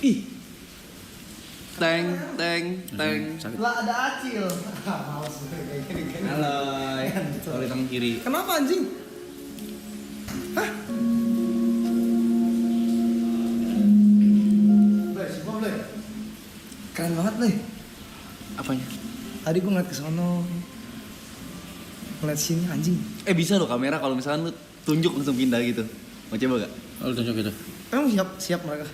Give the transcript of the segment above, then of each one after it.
Ih, Teng. Lah ada acil. Males gue kayak gini. Alay. Sorry tangan kiri. Kenapa anjing? Hah? Boleh. Keren banget nih. Apanya? Tadi gue ngeliat ke sono. Ngeliat sini anjing. Bisa loh kamera kalau misalkan lu tunjuk langsung pindah gitu. Mau coba gak? lu tunjuk gitu. Emang siap mereka.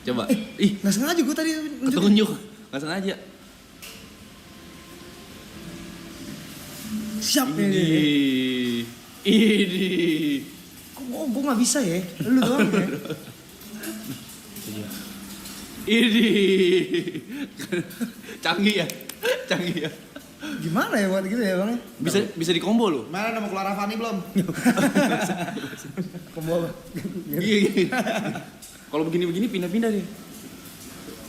Coba. Ih, Nggak sengaja gue tadi nunjukin. ketunjuk. Gak sengaja. Siap ini. Ini. Kok gue nggak bisa ya? Lu doang ya. Ini. Canggih ya. Gimana ya buat gitu ya bang? Bisa di combo loh. Mana udah mau keluar Avani belum? Ke bawah. Iya. Kalau begini pindah-pindah deh.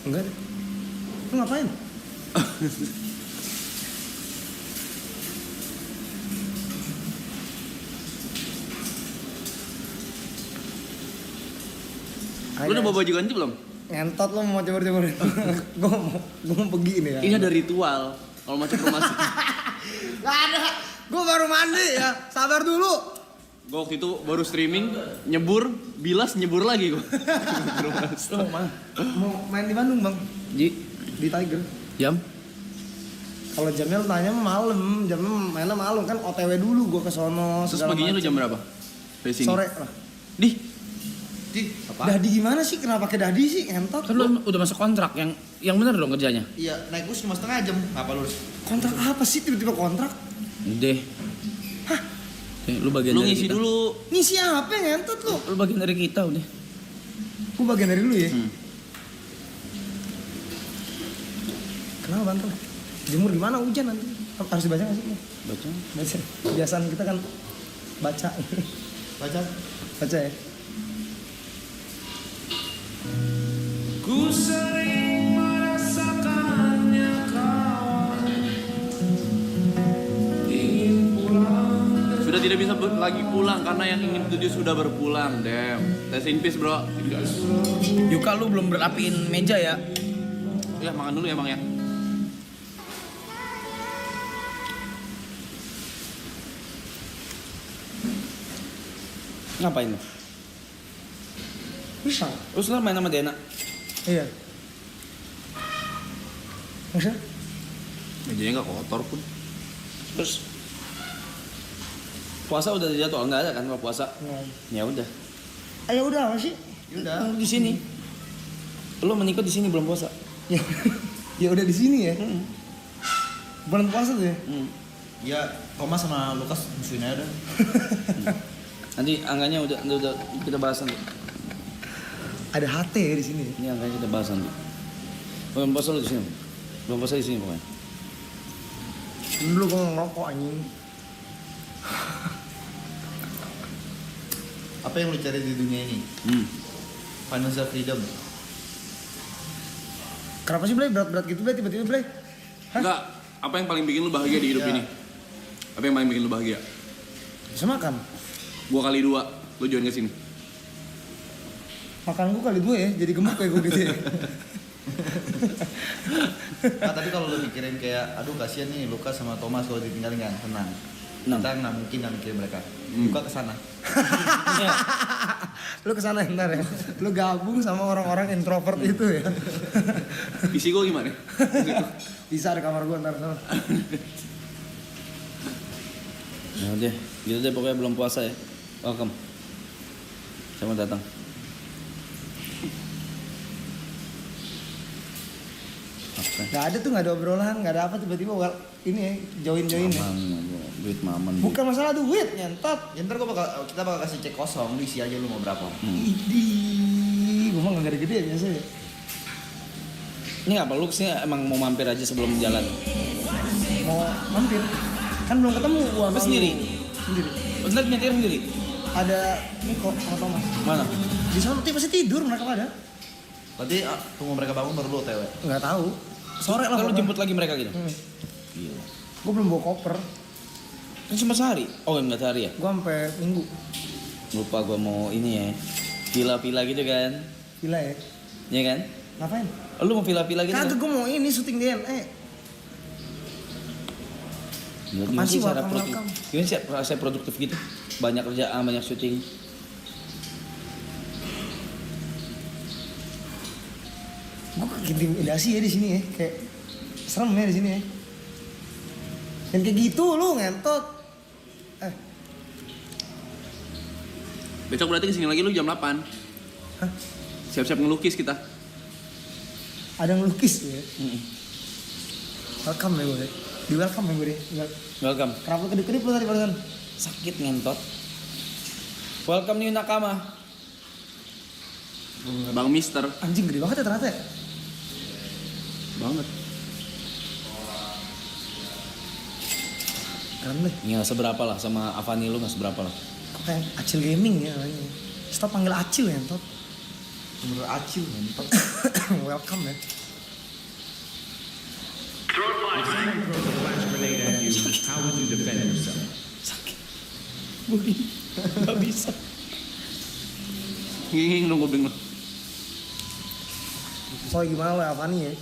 Enggak deh. Lu ngapain? Lu udah bawa baju ganti belum? Ngentot lo mau coba-coba. Gue mau pergi nih ya. Ini ada ritual. Kalau mau coba masuk. Gak ada. Gue baru mandi ya. Sabar dulu. Gue waktu itu baru streaming, nyebur, bilas nyebur lagi gue. Lo mau mana? Mau main di Bandung bang? Di Tiger. Jam? Kalau jamnya lu tanya malam, jamnya mainnya malam kan OTW dulu gue ke sono. Terus segala paginya lu macem. jam berapa? Dari sini. Sore lah. Dih. Apa? Dadi gimana sih? Kenapa pakai dadi sih? Ngentot. Kan lu udah masuk kontrak yang bener dong kerjanya. Iya, naik bus cuma setengah jam. Ngapa lu? Kontrak apa sih tiba-tiba kontrak? Udah. Hah? Lu bagian Lu dari ngisi kita. dulu. Ngisi apa ngentot lu? Lu bagian dari kita udah. Gue bagian dari lu ya. Hmm. Kenapa bantu? Jemur gimana hujan nanti? Harus dibaca nggak sih? Baca. Baca. Kebiasaan kita kan baca. Baca. Baca ya. Ku sering merasakannya kawan. Ingin pulang. Sudah tidak bisa lagi pulang karena yang ingin tuju sudah berpulang. Damn. Rest in peace, bro. Yuka lu belum berapiin meja ya? Ya makan dulu ya bang ya. Ngapain lu? Bisa. Lu sekarang main sama Dena? Iya. Bisa? Mejanya nggak kotor pun. Terus puasa udah dijadwal nggak ada kan kalau puasa? Ya udah. Ayo udah apa sih? Yaudah. Di sini. Lu menikah di sini belum puasa? Ya, ya udah di sini ya. Bulan puasa tuh ya. Iya, Thomas sama Lukas musuhin aja dah. Nanti angkanya udah kita bahas nanti. Ada HT ya di sini. Ini angkanya kita bahas nanti. Belum puasa lu di sini? Belum puasa di sini pokoknya. Dulu gue ngerokok anjing. Apa yang lu cari di dunia ini? Financial freedom. Kenapa sih Blay berat-berat gitu Blay tiba-tiba Blay? Enggak. Apa yang paling bikin lu bahagia di hidup Iya. ini? Apa yang paling bikin lu bahagia? Bisa makan. Gua kali 2, lu join ke sini. Makan gue kali 2 ya, jadi gemuk kayak gue gitu ya. Nah, tapi kalau lu mikirin kayak, aduh kasihan nih Lukas sama Thomas kalau ditinggalin kan, tenang. Tenang. Kita nggak mungkin nggak mikirin mereka. Luka kesana. Lu kesana ntar ya. Lu gabung sama orang-orang introvert itu ya. Isi gua gimana? Bisa di kamar gue ntar sana. Ya udah, gitu deh pokoknya belum puasa ya. Welcome. Selamat datang. Oke. Gak ada tuh, gak ada obrolan, gak ada apa tiba-tiba ini ya, join ya. Duit maman. Bukan masalah duit, nyentot. Ya ntar kita bakal kasih cek kosong, lu isi aja lu mau berapa. Idih, gue mah gak gede-gede ya biasa ya. Ini apa lu kesini emang mau mampir aja sebelum jalan? Mau mampir, kan belum ketemu gua Apa sama sendiri? lu. Sendiri. Bener nyetir sendiri? Ada Niko sama Thomas. Mana? Di sana pasti tidur mereka pada. Berarti tunggu mereka bangun baru lu OTW. Nggak tahu. Sore lah. Kalau pokoknya. jemput lagi mereka gitu? Gila. Gue belum bawa koper. Kan cuma sehari? Oh enggak sehari ya? Gue sampai minggu. Lupa gua mau ini ya. Villa-villa gitu kan? Gila ya. Iya kan? Ngapain? Lu mau villa-villa gitu? Kagak, gue mau ini syuting DNA. Gimana Masih sih cara welcome, produktif? welcome. Gimana sih saya produktif gitu? Banyak kerjaan, banyak syuting. Gue intimidasi ya di sini ya, kayak serem ya di sini ya. Dan kayak gitu lu ngentot. Besok berarti kesini lagi lu jam 8. Hah? Siap-siap ngelukis kita. Ada ngelukis ya. Welcome ya gue. Di welcome ya gue deh. Welcome. Kenapa kedip-kedip lu tadi barusan? Sakit ngentot. Welcome new nakama. Bang Mister. Anjing gede banget ya ternyata ya. Banget. Keren deh. Ya seberapa lah sama Avani lu nggak seberapa lah. Kok kayak Acil Gaming ya namanya. Stop panggil Acil ya ngentot. Bener acil ngentot. Welcome ya. If someone throws a flash grenade at you, how would you defend yourself? Sakit. Budi. Gak bisa. Nging nunggu bingung. So gimana lo Avani ya?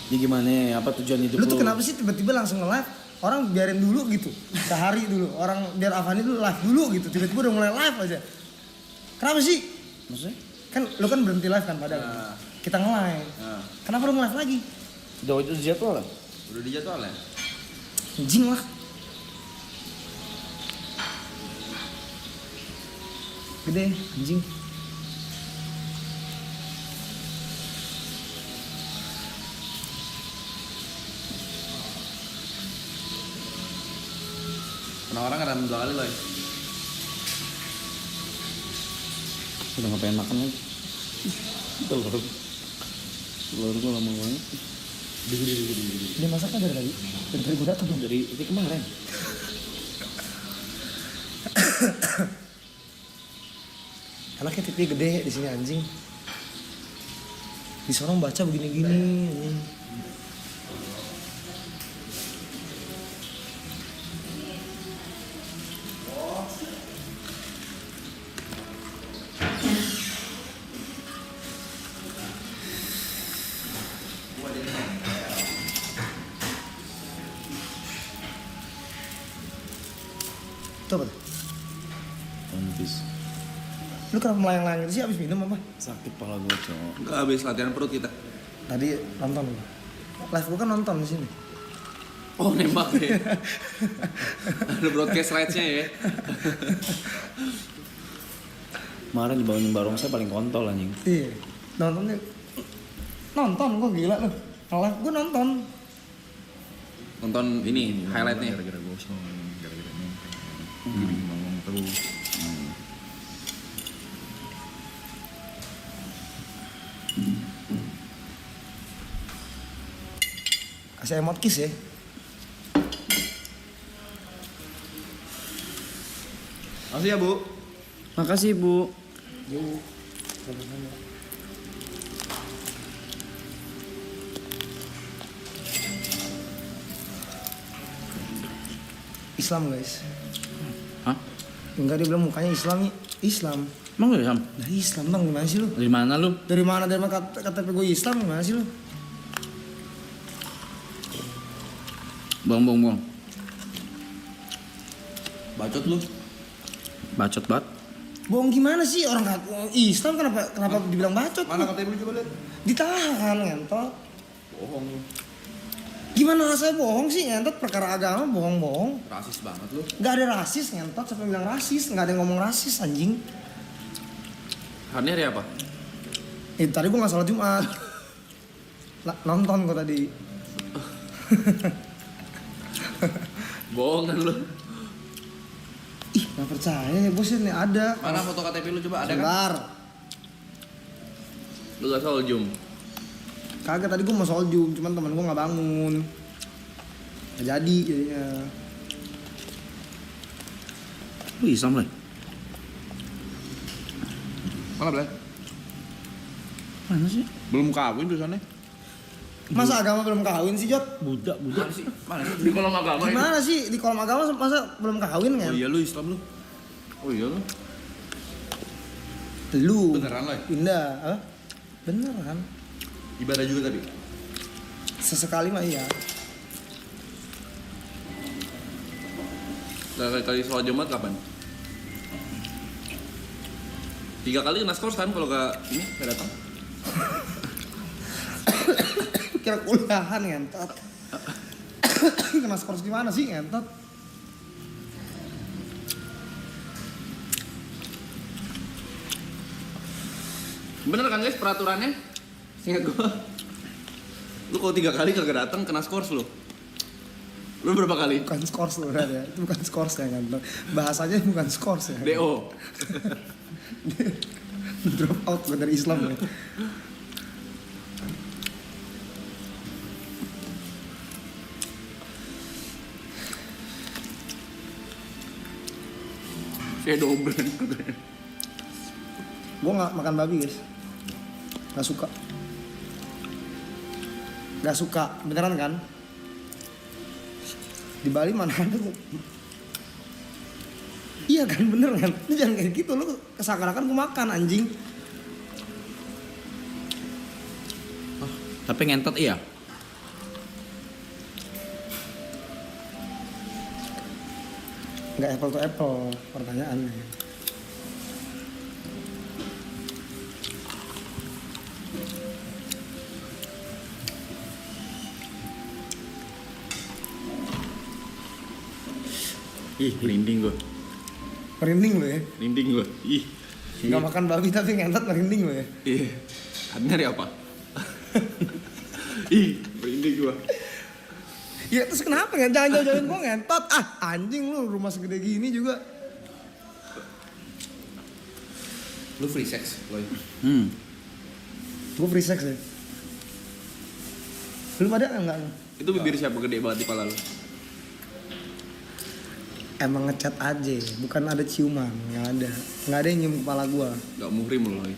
Jadi gimana ya? Apa tujuan hidup Lu tuh kenapa sih tiba-tiba langsung nge-live? Orang biarin dulu gitu. Sehari dulu. Orang biar Avani dulu live dulu gitu. Tiba-tiba udah mulai live aja. Kenapa sih? Maksudnya? Kan lu kan berhenti live kan padahal. Kita nge-live. Kenapa lu nge-live lagi? Udah itu jadwal lah. Udah dijadwal ya? Anjing lah. Gede anjing. Orang-orang kan 2 kali loh. Udah gak pengen makan lagi. Telur. Telur gua lama banget. Dia masaknya dari tadi. Dari tadi gue datang. Dari itu kemarin. Anaknya TV gede di sini anjing. Di sana baca begini-gini. Anjing. Itu apa tuh? Konfis. Lu kenapa melayang-layang gitu sih abis minum apa? Sakit pala gua, cowok. Enggak habis latihan perut kita. Tadi nonton. Live gua kan nonton di sini. Oh nembak ya. Ada broadcast rights-nya ya. Kemarin dibangunin barongsai paling kontol anjing. Iya. Nontonnya nonton kok gila lu. Live gua nonton. Nonton ini highlight-nya. Gara-gara gosong, gara-gara nempel. Jadi ngomong terus. Kasih emot kiss ya. Makasih ya, Bu. Makasih, Bu. Islam guys. Hah? Enggak, dia bilang mukanya Islam. Islam. Emang gak Sam? Nah Islam bang, gimana sih lu? Dari mana lu? Dari mana KTP gue Islam, gimana sih lu? Buang. Bacot lu. Bacot banget. Bohong gimana sih orang Islam kenapa dibilang bacot? Mana KTP lu coba lihat? Ditahan ngentot. Bohong lu. Gimana rasanya bohong sih ngentot, perkara agama bohong-bohong. Rasis banget lu. Gak ada rasis ngentot, siapa yang bilang rasis? Gak ada yang ngomong rasis anjing. Hari hari apa? Tadi gue gak salat Jumat. Nonton kok tadi. Bohong kan lu. Ih gak percaya bos ini ada. Mana foto KTP lu coba ada kan? Sebentar. Lu gak soal Zoom. Kagak, tadi gue mau soal Zoom, cuman temen gue gak bangun. Gak jadi jadinya. Lu Islam lah. Mana Blan? Mana sih? Belum kawin tuh sana. Masa agama belum kawin sih Jot? Budak. Mana sih? Mana sih? Di kolom agama ini. Gimana sih di kolom agama masa belum kawin kan? Oh iya lu Islam lu. Oh iya lu. Lu Beneran lo ya? pindah, apa? Bener kan? Ibadah juga tapi. Sesekali mah iya. Kali sholat Jumat kapan? 3 kali kena skors kan kalau gak ini gak datang. Kira kuliahan ngentot. Kena skors gimana sih ngentot? Bener kan guys peraturannya? Ingat gua. Lu kalau 3 kali kagak datang kena skors lu. Lu berapa kali? Bukan skors loh ya. Itu bukan skors ya ngentot. Bahasanya bukan skors ya. DO. Drop out gua dari Islam ya. Saya double. Gue nggak makan babi guys, nggak suka, beneran kan? Di Bali mana ada kok? Iya kan bener kan? Lu jangan kayak gitu, lu kesakarakan gue makan anjing. Tapi ngentot iya. Nggak apple to apple pertanyaannya. Ih, merinding gua. Merinding lo ya? Merinding gua. Ih. Nggak makan babi tapi ngentot merinding lo ya? Iya. Artinya dari apa? Ih, merinding gua. Ya terus kenapa kan? Jangan jauh-jauhin gue ngentot. Ah anjing lu rumah segede gini juga. Lu free sex, Loy. Gue free sex ya. Belum ada enggak? Itu bibir siapa gede banget di pala lu? Emang ngecat aja, bukan ada ciuman, nggak ada yang nyium kepala gua. Gak muhrim lu lagi.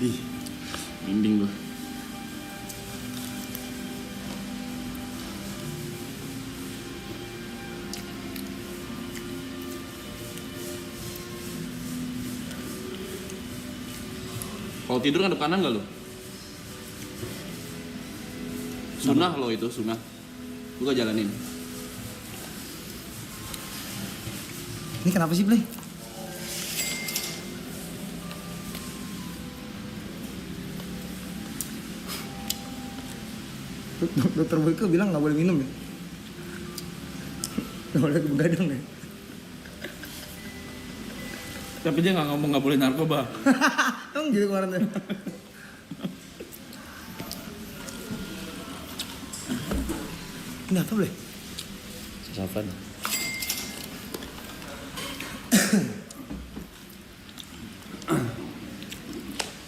Ih, merinding gua. Kalau tidur ngadep kanan gak lu? Sunah lo itu, sunah. Lu gak jalanin. Ini kenapa sih, Play? Dokter Boyke bilang nggak boleh minum ya? Nggak boleh begadang ya? Tapi dia nggak ngomong nggak boleh narkoba. Emang gitu kemarin ya? Ini apa boleh? Sasapan.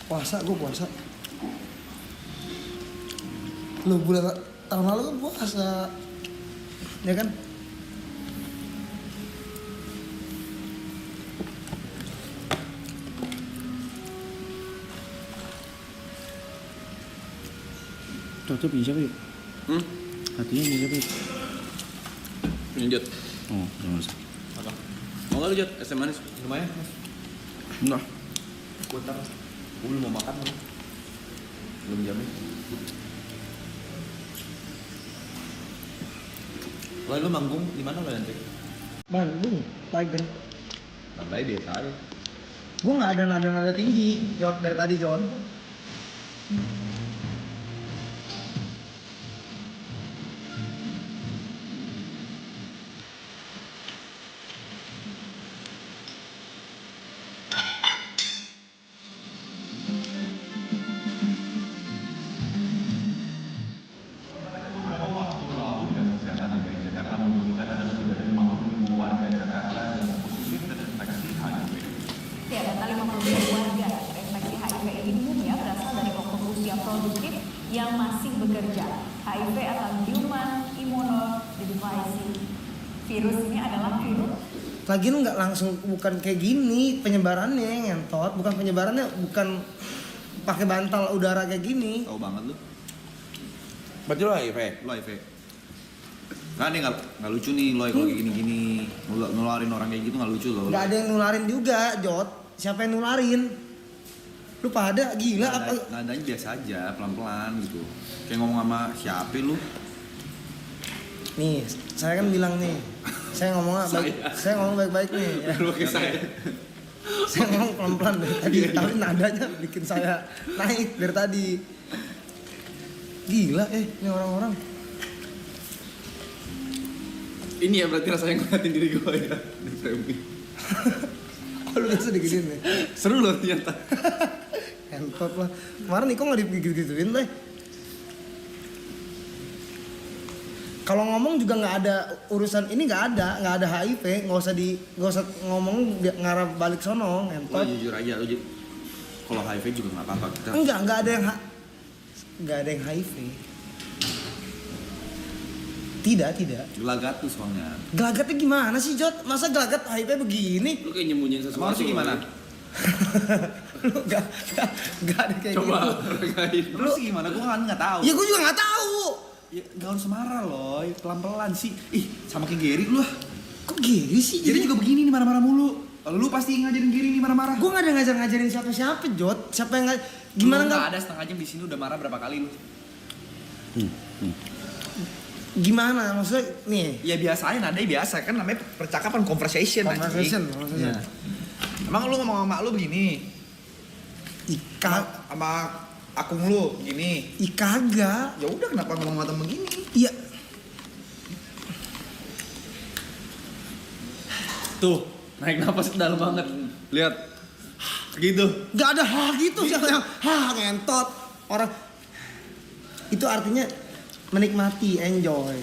Puasa, gue puasa. Lu bulan tahun lalu kan puasa, ya kan? Tuh punya siapa yuk? Hatinya punya siapa yuk? Lanjut. Oh, jangan usah. Apa? Mau gak lu Jod? Es teh manis? Lumayan, Mas. Enggak. Gue ntar, Mas. Gue belum mau makan, Mas. Belum jamnya. Loy, lu manggung di mana lo nanti? Bandung, Tiger. Nandai biasa aja. Gue nggak ada nada-nada tinggi, Jod dari tadi John. Ya, data 50 warga terinfeksi HIV ini umumnya berasal dari kelompok usia produktif yang masih bekerja. HIV atau Human Immunodeficiency virus ini adalah virus. Lagian nggak langsung, bukan kayak gini penyebarannya ngentot, bukan penyebarannya, bukan pakai bantal udara kayak gini. Tahu banget lu. Berarti lo HIV? Lu HIV. Nah nih nggak lucu nih Loy kalau kayak gini-gini nularin orang kayak gitu nggak lucu loh. Nggak ada yang nularin juga, Jot. Siapa yang nularin? Lu pada gila apa? Nadanya biasa aja, pelan-pelan gitu. Kayak ngomong sama siapa lu? Nih, saya kan bilang nih. Saya ngomong baik-baik nih. Ya. Saya ngomong pelan-pelan dari tadi, tapi nadanya bikin saya naik dari tadi. Gila ini orang-orang. Ini ya berarti rasanya ngeliatin diri gue ya di framing. Oh lu biasa digituin nih. Seru loh ternyata. Entot lah. Kemarin Niko nggak digigit-gituin lah. Kalau ngomong juga nggak ada urusan ini, nggak ada HIV, nggak usah ngomong ngarah balik sono, Lo entot. jujur aja lu. Kalau HIV juga nggak apa-apa kita. Nggak ada yang HIV. Tidak. Gelagat tuh soalnya. Gelagatnya gimana sih, Jot? Masa gelagat HIV begini? Lu kayak nyembunyiin Emang sesuatu. harusnya gimana? Lu nggak ada kayak Coba gitu. regain. Lu harusnya gimana? Gue nggak tahu. Ya gue juga nggak tahu. Ya nggak harus marah loh, pelan-pelan sih. Ih sama kayak Gary lu lah. Kok gini sih? Gary juga begini nih marah-marah mulu. Lu pasti ngajarin Gary nih marah-marah. Gue nggak ada ngajarin siapa-siapa, Jot. Siapa yang gimana Lu nggak? ada setengah jam di sini udah marah berapa kali lu? Gimana maksudnya nih? Ya biasain, nadanya biasa kan namanya percakapan conversation. Conversation. Ya. Emang lu ngomong sama lu begini? Ika, Sama akung lu begini? kagak. Ya udah kenapa ngomong sama temen begini? Iya. Tuh, naik napas dalam banget. Lihat. Gitu. Nggak ada hal gitu siapa yang ngentot orang. Itu artinya menikmati, enjoy.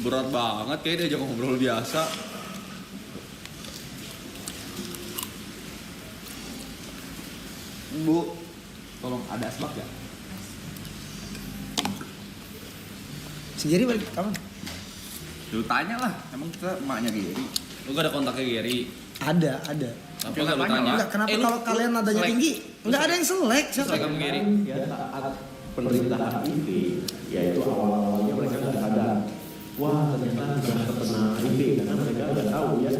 Berat banget kayak dia aja ngobrol biasa. Bu, tolong ada asbak ya? Sendiri balik kapan? Lu tanya lah, emang kita emaknya Gary. Lu gak ada kontaknya Gary. Ada. Apa Ya, gak lu nggak tanya? Enggak, kenapa lu- kalau kalian nadanya selek. tinggi? Enggak ada yang selek. Siapa? Selek sama Gary. Ya saat pemerintahan ini, yaitu awal-awalnya mereka nggak sadar, wah ternyata sudah terkena HIV karena mereka udah tahu ya.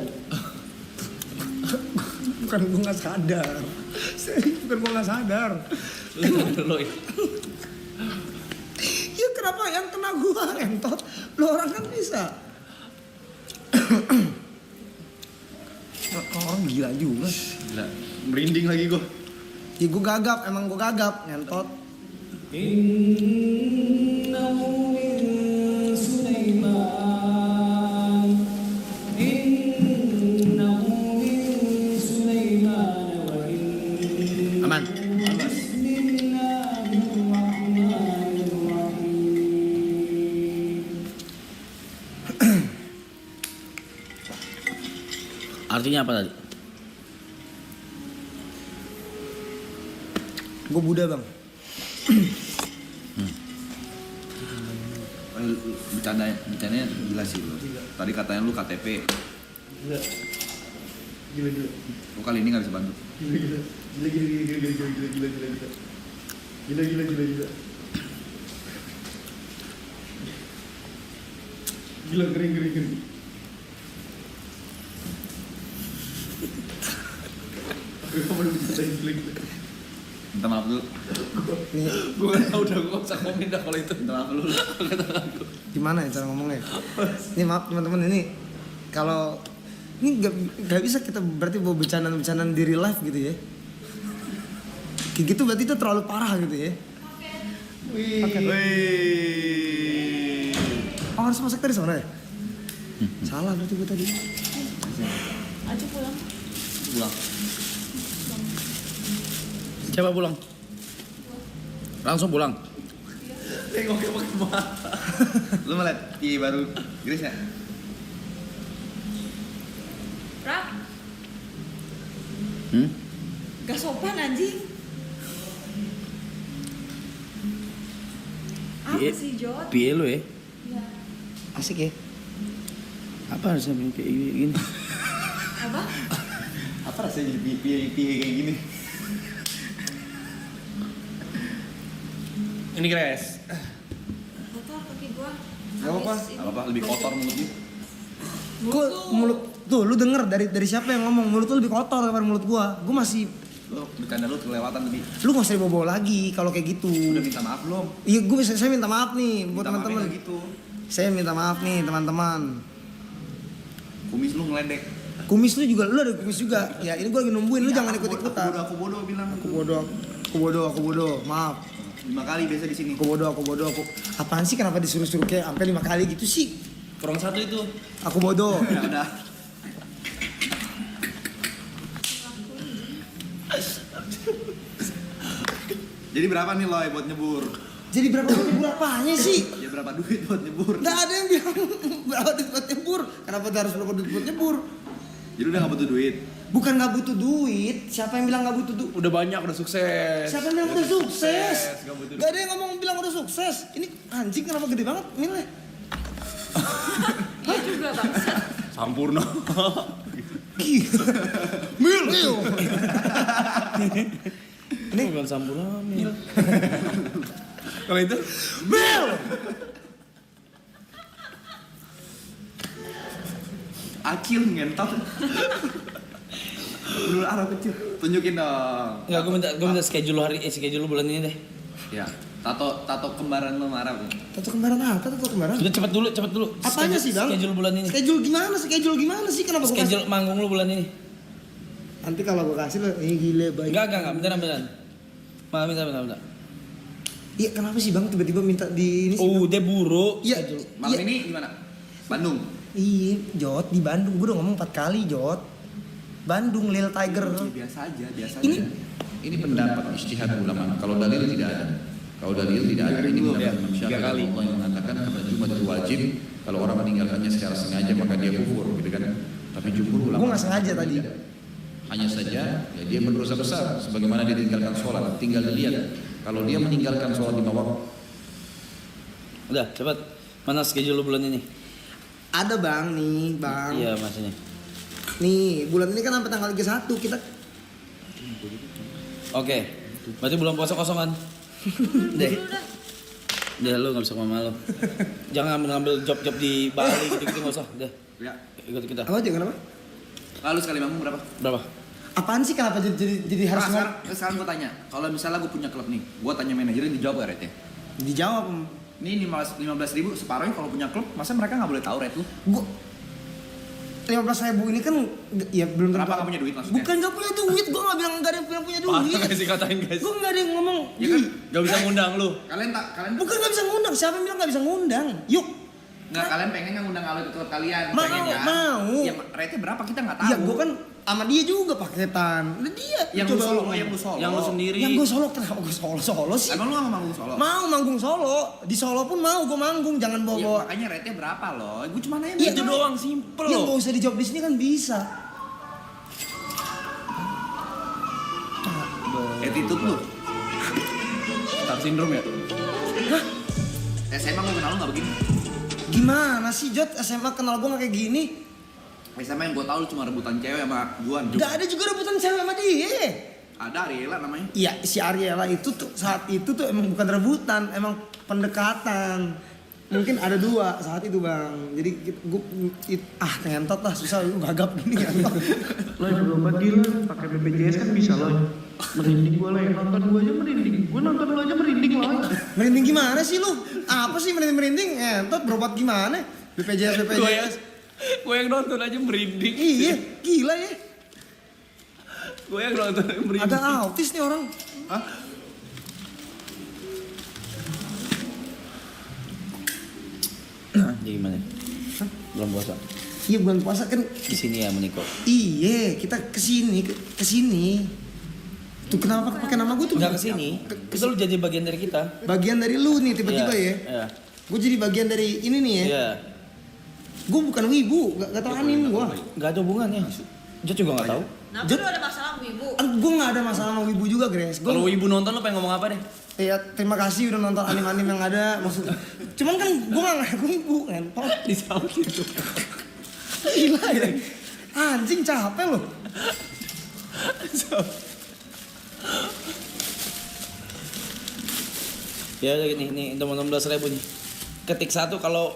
Bukan gue nggak sadar. Bukan gue nggak sadar. Lu Ya kenapa yang kena gua entot? Lo orang kan bisa. Orang gila juga. Gila, merinding lagi gua. Ya gue gagap, emang gue gagap ngentot. Aman. Artinya apa tadi? Gue Buddha bang. Bercandanya gila sih lu. Tadi katanya lu KTP. Gila. Lu kali ini nggak bisa bantu. Gila. Gila kering. Minta maaf dulu. Nih, Gue gak tau udah, gue gak usah komen dah kalau itu. Minta maaf dulu. gimana ya cara ngomongnya? Nih maaf teman-teman ini kalau ini nggak bisa kita berarti bawa bercandaan di real life gitu ya. Kayak gitu berarti itu terlalu parah gitu ya. Oh harus masak dari sana ya? Salah berarti gue tadi. Aja pulang. Pulang. Siapa pulang? Langsung pulang. Tengoknya pakai mata. Lu ngeliat TV baru Grace ya? Rak, Hmm? gak sopan anjing. Apa Iya. sih Jod? Pie lu ya? Ya. Asik ya? Apa harusnya kayak gini? Apa? Apa rasanya jadi piye kayak gini? Ini Grace. Kotor kaki gua. Gak apa-apa. Gak apa-apa, lebih kotor mulutnya. Kok mulut tuh lu denger dari siapa yang ngomong mulut lu lebih kotor daripada mulut gua. Gua masih Lo bercanda lu kelewatan tadi. lu gak usah dibawa lagi kalau kayak gitu. Udah minta maaf belum? Iya, saya minta maaf nih buat Minta maafnya teman-teman. nggak gitu. Saya minta maaf nih teman-teman. Kumis lu ngeledek. Kumis lu juga, lu ada kumis juga. Ya ini gua lagi nungguin, lu jangan ikut-ikutan. Aku bodoh bilang. Aku bodoh. Maaf. 5 kali biasa di sini. Aku bodoh. Apaan sih kenapa disuruh-suruh kayak sampai 5 kali gitu sih? Kurang 1 itu. Aku bodoh. Ya udah. Jadi berapa nih Loy buat nyebur? Jadi berapa nyebur apanya sih? Ya berapa duit buat nyebur? Nggak ada yang bilang berapa duit buat nyebur. Kenapa harus berapa duit buat nyebur? Jadi udah gak butuh duit? Bukan nggak butuh duit. Siapa yang bilang nggak butuh duit? Udah banyak, udah sukses. Siapa yang bilang udah sukses? Gak butuh Gak ada yang ngomong bilang udah sukses. Ini anjing kenapa gede banget nilai? Iya juga bangsa. Sampurna. Gila. Mil. Ini bukan sampurna, Mil. Kalau itu? Mil. Acil ngentot. Dulu arah kecil. Tunjukin dong. Enggak, gue minta schedule bulan ini deh. Ya. Tato kembaran lo marah tuh. Tato kembaran apa? Tato kembaran? Udah cepet dulu. Apanya sih, Bang? Schedule bulan ini. Schedule gimana sih? Kenapa gua kasih? Schedule manggung lu bulan ini. Nanti kalau gua kasih lo, ini gile baik. Enggak, beneran. Bentar. Iya, kenapa sih Bang tiba-tiba minta di ini sih? Udah buru. Iya. Malam ini di mana? Bandung. Iya, Jot di Bandung. Gua udah ngomong 4 kali, Jot. Bandung Lil Tiger. Biasa aja. Ini pendapat ijtihad ulama. Kalau dalil tidak ada. Ini pendapat Imam Syafi'i Allah yang mengatakan karena Jumat itu wajib. Kalau orang meninggalkannya secara sengaja maka dia kufur, gitu kan. Tapi jumhur ulama Gua nggak sengaja tadi. tidak. Hanya saja ya dia berdosa besar sebagaimana dia meninggalkan sholat. Tinggal dilihat kalau dia meninggalkan sholat di waktu. Udah, cepet. Mana schedule lu bulan ini? Ada Bang nih, Bang. Iya, maksudnya. Nih, bulan ini kan sampai tanggal 31 kita Oke. Berarti bulan puasa kosongan. Deh. Udah lu enggak bisa sama lo. Jangan mengambil job-job di Bali gitu-gitu enggak usah. Udah. Ya. Ikut kita. apa aja kenapa? Lalu sekali manggung berapa? Berapa? Apaan sih kenapa jadi harus Sekarang gue tanya, kalau misalnya gue punya klub nih, gue tanya manajernya dijawab gak rate-nya? dijawab? Ini 15.000 separuhnya kalau punya klub, masa mereka nggak boleh tahu rate lu? Gua 15.000 ini kan ya belum tentu. Kenapa nggak punya duit maksudnya? Bukan nggak punya duit, gua nggak bilang nggak ada yang punya duit. Parah sih katain guys. Gua nggak ada yang ngomong. Ya kan? Gak bisa ngundang lu. Kalian Bukan nggak bisa ngundang. Siapa yang bilang nggak bisa ngundang? Yuk. nggak kalian pengen nggak ngundang Alwe ke klub kalian? Mau, pengen kan? mau. Ya rate-nya berapa kita nggak tahu. Iya, gua kan sama dia juga paketan. Nah, dia yang lu coba solo, ngomong. yang lu solo. Yang lu sendiri. Yang gue solo, kenapa gue solo sih? Emang lu nggak mau manggung solo? Mau manggung solo, di Solo pun mau gue manggung, jangan Ya, bawa-bawa. makanya rate-nya berapa loh? Gue cuma nanya Iya, Itu doang. doang simple Yang loh. gak usah dijawab di sini kan bisa. Attitude lu. Star syndrome ya? SMA gue kenal lu nggak begini. Gimana sih Jot, SMA kenal gue gak kayak gini? SMA yang gue tahu lu cuma rebutan cewek sama Juan. Gak ada juga rebutan cewek sama dia. Ada Ariela namanya. Iya, si Ariela itu tuh saat itu tuh emang bukan rebutan, emang pendekatan. Mungkin ada 2 saat itu Bang. Jadi gue ngentot lah, susah gue gagap gini ngentot. Lo berobat gila, pakai BPJS kan bisa lo. Merinding gue lah, nonton gue aja merinding. Gue nonton lo aja merinding lo. Merinding gimana sih lu? Apa sih merinding? Ngentot berobat gimana? BPJS. Gue yang nonton aja merinding. Iya, gila ya. Gue yang nonton aja merinding. Ada autis nih orang. Hah? Jadi gimana? Belum puasa. Iya bulan puasa kan. Di sini ya Meniko. Iya, kita kesini. Tuh kenapa pakai nama gue tuh? Enggak kesini. Itu lu jadi bagian dari kita. Bagian dari lu nih tiba-tiba Iya, ya. Iya. Gue jadi bagian dari ini nih ya. Iya. Gue bukan wibu, gak tau anim gue. Enggak ada hubungannya. Jod juga enggak tahu. Kenapa lu ada masalah sama ibu? Gue gak ada masalah sama wibu juga, Grace. Kalau ibu nonton lu pengen ngomong apa deh? Ya terima kasih udah nonton anim-anim yang ada. Maksud, cuman kan gue gak ngaku wibu kan. Di saut itu. Gila ya. Anjing capek loh. Ya nih untuk 16.000 nih. ketik satu kalau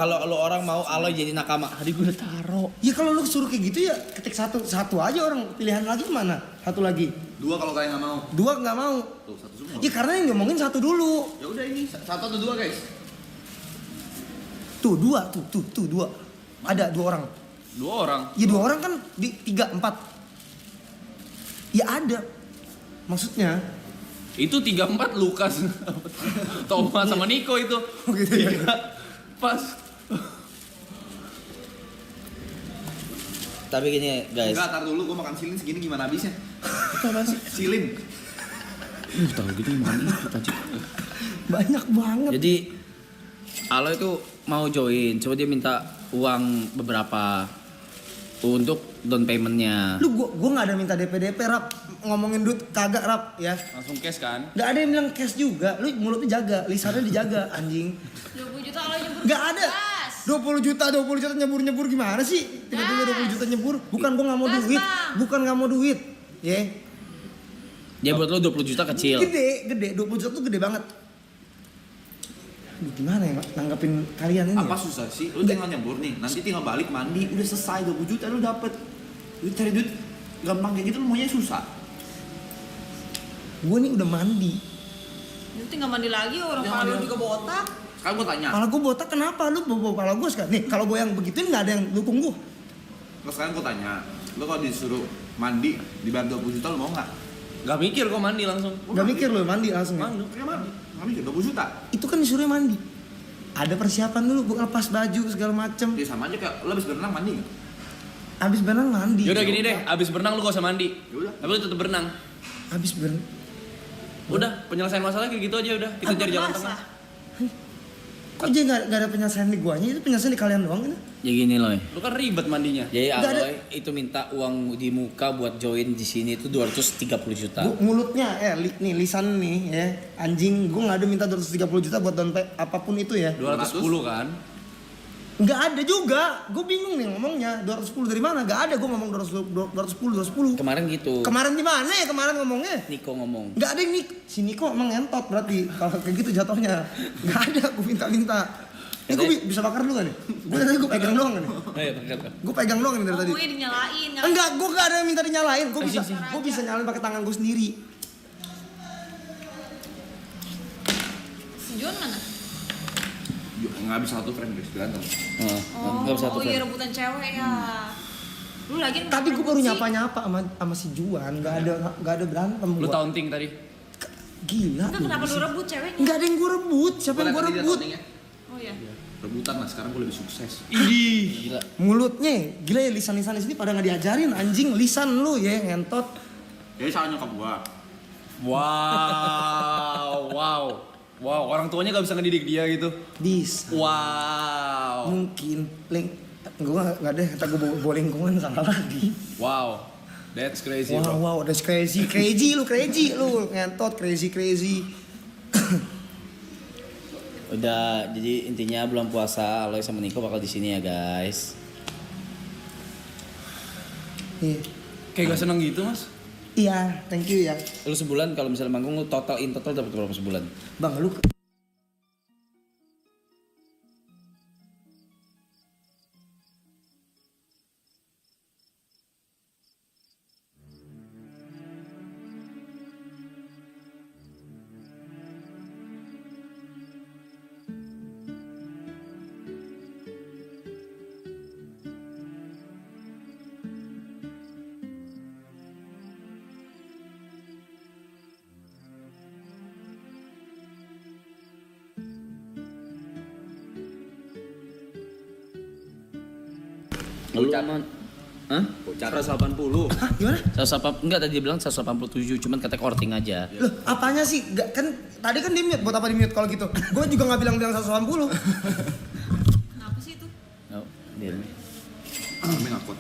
lo orang mau Aloy jadi nakama. Hari gue udah taro. Ya kalau lu suruh kayak gitu ya ketik satu aja orang, pilihan lagi mana? Satu lagi. 2 kalau kalian nggak mau. 2 nggak mau. Tuh 1 semua. Ya karena yang ngomongin 1 dulu. Ya udah ini 1 atau 2 guys. Tuh 2, tuh 2. Ada 2 orang. 2 orang. Ya 2 orang kan di 3, 4. Ya ada. Maksudnya. Itu 3-4 Lukas, Thomas sama Nico itu. Oh gitu ya. Pas. Tapi gini guys. Enggak, tar dulu gua makan silin segini gimana habisnya? Itu apa sih? Silin. Tahu gitu gimana itu tadi. Banyak banget. Jadi Aloy itu mau join, coba dia minta uang beberapa untuk down paymentnya. Lu gua nggak ada minta DP Rap, ngomongin duit kagak Rap ya. Langsung cash kan? Nggak ada yang bilang cash juga. Lu mulutnya jaga, lisannya dijaga anjing. 20 juta kalau nyebur. Nggak ada. Gas. 20 juta nyebur gimana sih? Tiba-tiba 20 juta nyebur. Bukan gua nggak mau Gas, duit. Bang. Bukan nggak mau duit. Ya. Ya buat lo 20 juta kecil. Gede. 20 juta tuh gede banget. Aduh, gimana ya nanggapin kalian ini? Apa susah sih? Lu tinggal nyebur nih, nanti tinggal balik mandi, udah selesai 20 juta lu dapet. Lu cari duit gampang kayak gitu lu maunya susah. Gue nih udah mandi. Lu tinggal mandi lagi orang kepala lu juga botak. Sekarang gua tanya. Kepala gue botak kenapa? Lu bawa kepala gue sekarang. Nih kalau gue yang begituin nggak ada yang dukung gue. Nah, sekarang gua tanya, lu kalau disuruh mandi dibayar 20 juta lu mau nggak? Gak mikir kok mandi langsung. Gak mikir lu mandi langsung ya? Mandi. Gak mikir 20 juta. Itu kan disuruh mandi. Ada persiapan dulu, bukan lepas baju segala macem. Ya sama aja kayak lu habis berenang mandi nggak? Abis berenang mandi. Yaudah gini deh, abis berenang lu gak usah mandi. Yaudah. Tapi lu tetap berenang. Abis berenang. Udah, penyelesaian masalah kayak gitu aja udah. Kita cari jalan tengah. Kok aja gak ada penyelesaian di guanya? Itu penyelesaian di kalian doang ini? Ya gini loh. Lu kan ribet mandinya. Jadi Nggak ada. Aloy itu minta uang di muka buat join di sini itu 230 juta. Mulutnya, nih lisan nih ya. Anjing, gue gak ada minta 230 juta buat downpay apapun itu ya. 210 kan? Nggak ada juga, gue bingung nih ngomongnya 210 dari mana? Nggak ada, gue ngomong 210. Kemarin gitu. Kemarin di mana ya kemarin ngomongnya? Niko ngomong. Nggak ada ini, si Niko emang ngentot berarti kalau kayak gitu jatuhnya. Nggak ada, gue minta. Ini gue bisa bakar dulu kan nih? Gue pegang doang kan nih? Ayo, pegang. Gue pegang doang nih dari tadi. Ngomongnya dinyalain. Enggak, gue nggak ada yang minta dinyalain. Gue bisa nyalain pakai tangan gue sendiri. Si John mana? Nggak bisa satu frame guys, berantem. Nggak bisa satu Oh iya frame. rebutan cewek ya. Lu lagi Tadi gue baru nyapa sama si Juan, nggak ada berantem. Lu gua. taunting tadi. Gila. Enggak, kenapa lu rebut ceweknya? Nggak ada yang gue rebut. Siapa yang gue rebut? Oh iya. Rebutan lah, sekarang gue lebih sukses. Gila. Mulutnya, gila ya lisan-lisan di sini pada nggak diajarin anjing lisan lu ya ngentot. Jadi salah nyokap gua. Wow, orang tuanya gak bisa ngedidik dia gitu. Bisa. Wow. Mungkin gue nggak ada kata gue bawa lingkungan salah lagi. Wow. That's crazy, bro. Wow, that's crazy lu ngentot crazy. Udah, jadi intinya belum puasa Aloy sama Niko bakal di sini ya guys. Iya. Kayak gak seneng gitu, Mas? Iya, thank you ya. Lu sebulan kalau misalnya manggung lu total dapat berapa sebulan? Bang, lu Lu aman? Hah? 180. Hah, gimana? 180 enggak tadi dia bilang 187 cuman kata korting aja. Loh, apanya sih? Gak, kan tadi kan di mute, buat apa di mute kalau gitu? Gue juga nggak bilang 180. Kenapa sih itu? Oh, dia. Kami ngakut.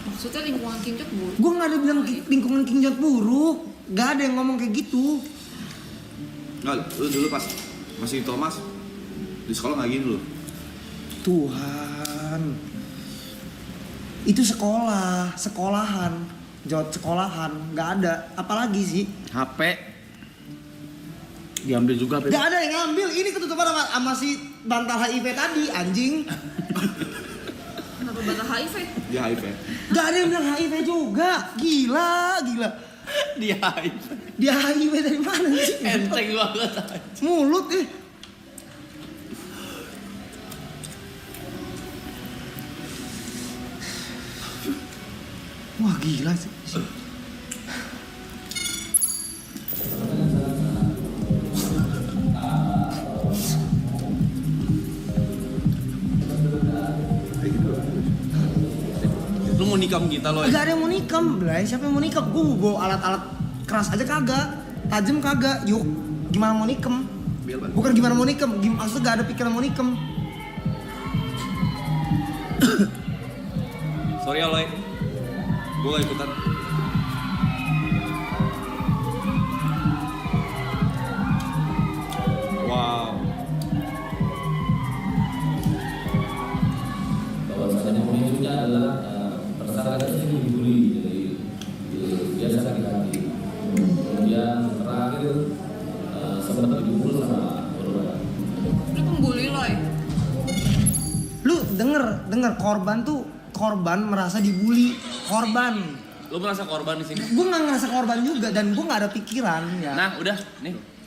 Maksudnya lingkungan King Jok buruk. Gue nggak ada bilang lingkungan King Jot buruk. Gak ada yang ngomong kayak gitu. Nggak, lu dulu pas masih di Thomas di sekolah nggak gini lu. Tuhan, itu sekolahan, Jot sekolahan, nggak ada. Apalagi sih? HP Diambil juga, Beb. Gak ada yang ngambil, ini ketutupan sama si bantal HIV tadi, anjing. Kenapa bantal HIV? Dia HIV. Gak ada yang bilang HIV juga, gila. Dia HIV. Dia HIV dari mana sih? Enteng banget. Mulut Wah gila sih. Lu mau nikam kita loh. Gak ada yang mau nikam, Blay. Siapa yang mau nikam? Gue mau bawa alat-alat keras aja kagak, tajam kagak. Yuk, gimana mau nikam? Bukan gimana mau nikam, maksudnya gak ada pikiran mau nikam. Sorry ya Loy. Gue gak ikutan. Wow. Bahwasanya pemicunya adalah tersangkanya dibully, jadi dia sakit hati. Kemudian terakhir sempat dipukul sama korban. Lu pembuli Loy. Lu denger korban merasa dibully, korban. Lu merasa korban di sini? Gue nggak ngerasa korban juga dan gue nggak ada pikiran ya. Nah, udah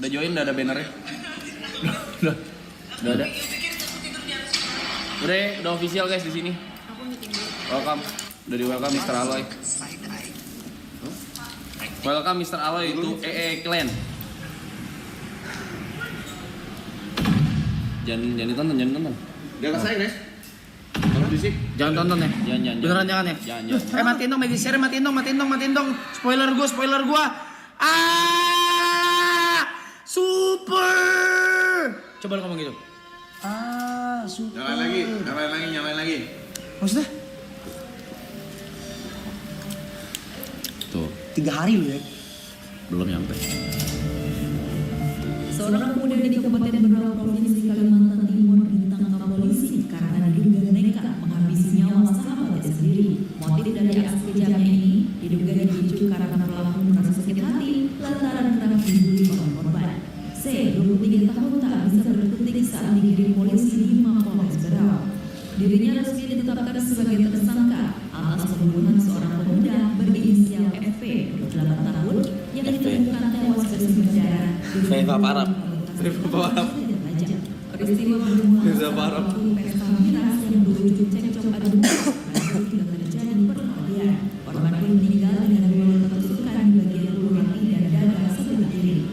join, udah ada bannernya. Udah ada. Udah official guys di sini. Aku meeting dulu. Welcome. Udah di welcome Mr. Aloy. Welcome Mr. Aloy to EE Clan. Jangan ditonton. Di atas saya guys. Kalau disik. Jangan tonton ya. Jangan. Beneran jangan ya. Jangan. Matiin dong, Maggie share, matiin dong. Spoiler gua. Super. Coba lu ngomong gitu. Super. Nyalain lagi. Maksudnya? Tuh, 3 hari lu ya. belum nyampe. Seorang pemuda di Kabupaten Berau, Provinsi Kalimantan Timur ditangkap polisi karena diduga nekat menghabisi nyawa sahabatnya sendiri. Motif dari aksi kejamnya ini diduga dipicu karena pelaku merasa sakit hati lantaran kerap dibully oleh korban. C, 23 tahun tak bisa berkutik saat digiring polisi di Mapolres Berau. Dirinya resmi ditetapkan sebagai tersangka atas pembunuhan seorang pemuda berinisial FP, 28 tahun, yang ditemukan tewas berdarah. Feva Parab. Peristiwa bermula Reza Parab. pesta miras yang berujung cekcok adu mulut hingga terjadi perkelahian. Korban pun meninggal dengan 2 luka tusukan di bagian tubuh kaki dan dada sebelah kiri.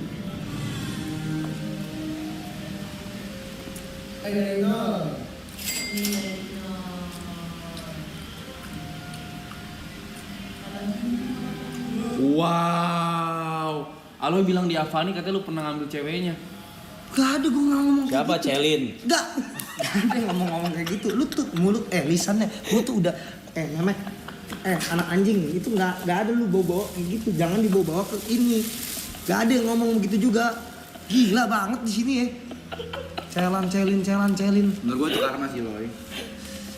Wow. Aloy bilang di Avani katanya lu pernah ngambil ceweknya. Gak ada, gue nggak ngomong kayak Siapa gitu. Celin? Gak ada yang ngomong kayak gitu. Lu tuh mulut, lisannya, lu tuh udah, Memek, anak anjing, itu nggak ada lu bawa kayak gitu. Jangan dibawa-bawa ke ini. Gak ada yang ngomong begitu juga. Gila banget di sini ya. Celin. Menurut gue itu karma sih Loy.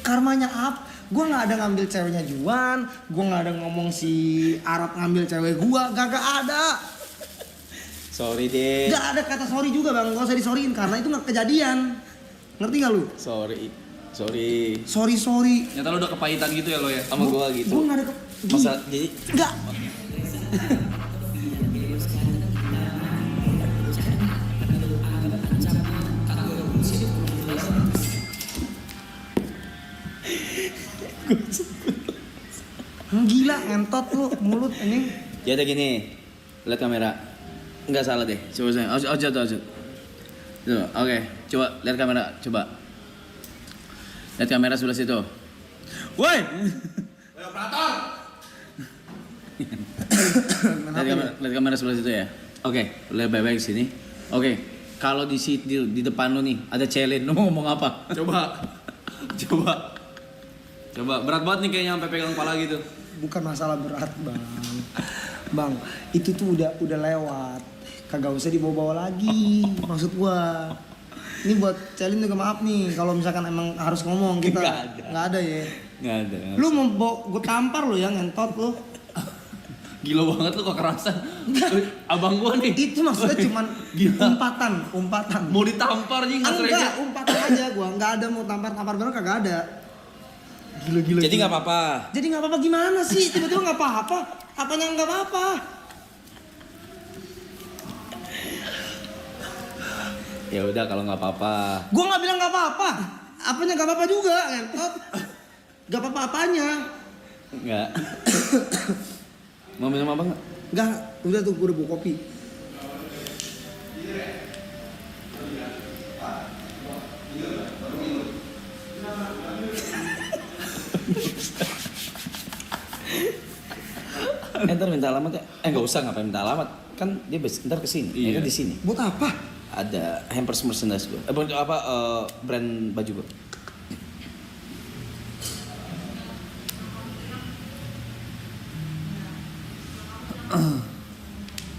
Karmanya apa? Gue nggak ada ngambil ceweknya Juan. Gue nggak ada ngomong si Arab ngambil cewek gue. Gak ada. Sorry deh. Gak ada kata sorry juga bang. Gak usah disoriin karena itu nggak kejadian. Ngerti gak lu? Sorry. Sorry. Nyata lu udah kepahitan gitu ya lo ya? Sama gua gitu. Gue nggak ada Masa jadi Enggak. Gila ngentot lu mulut anjing. ya udah gini. Lihat kamera. Enggak salah deh. Coba saya. Ojo. Tuh, oke. Coba lihat kamera, coba. Lihat kamera sebelah situ. Woi. Lihat kamera sebelah situ ya. Oke, lihat baik-baik sini. Oke, kalau di depan lu nih ada Celin, lu mau ngomong apa? Coba berat banget nih kayaknya sampai pegang kepala gitu. Bukan masalah berat bang. Bang, itu tuh udah lewat. Kagak usah dibawa-bawa lagi. Maksud gua. Ini buat Celin juga maaf nih. Kalau misalkan emang harus ngomong kita nggak ada ya. Nggak ada. Lu mau bawa, gua tampar lu ya ngentot lu. Gila banget lu kok kerasan. Abang gua nih. Itu maksudnya cuman umpatan. Mau ditampar nih nggak Enggak, umpatan aja gua. Enggak ada mau tampar bareng kagak ada. Gila. Jadi nggak apa-apa. Jadi nggak apa-apa gimana sih? Tiba-tiba nggak apa-apa. Apanya nggak apa-apa? Ya udah kalau nggak apa-apa. Gua nggak bilang nggak apa-apa. Apanya nggak apa-apa juga, ngentot. Nggak apa-apa apanya. Enggak. Mau minum apa nggak? Enggak, udah tuh gua udah bawa kopi. Ntar minta alamat ya? Nggak usah, ngapain minta alamat? Kan dia ntar kesini, ya kan di sini. Buat apa? Ada hampers merchandise gue. Brand baju gue.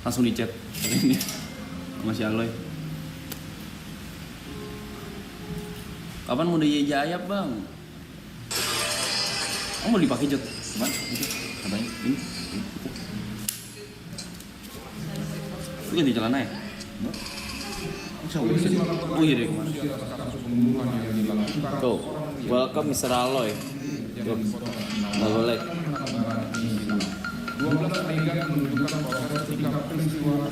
Langsung di chat ini sama si Aloy. Kapan mau jayap bang? Kamu mau dipakai Jod? Apa? Itu katanya ini. Itu ganti celana ya? Oh iya deh kemana? Tuh, welcome Mr. Aloy. Tuh, nggak boleh. 12 adegan menunjukkan proses ketika peristiwa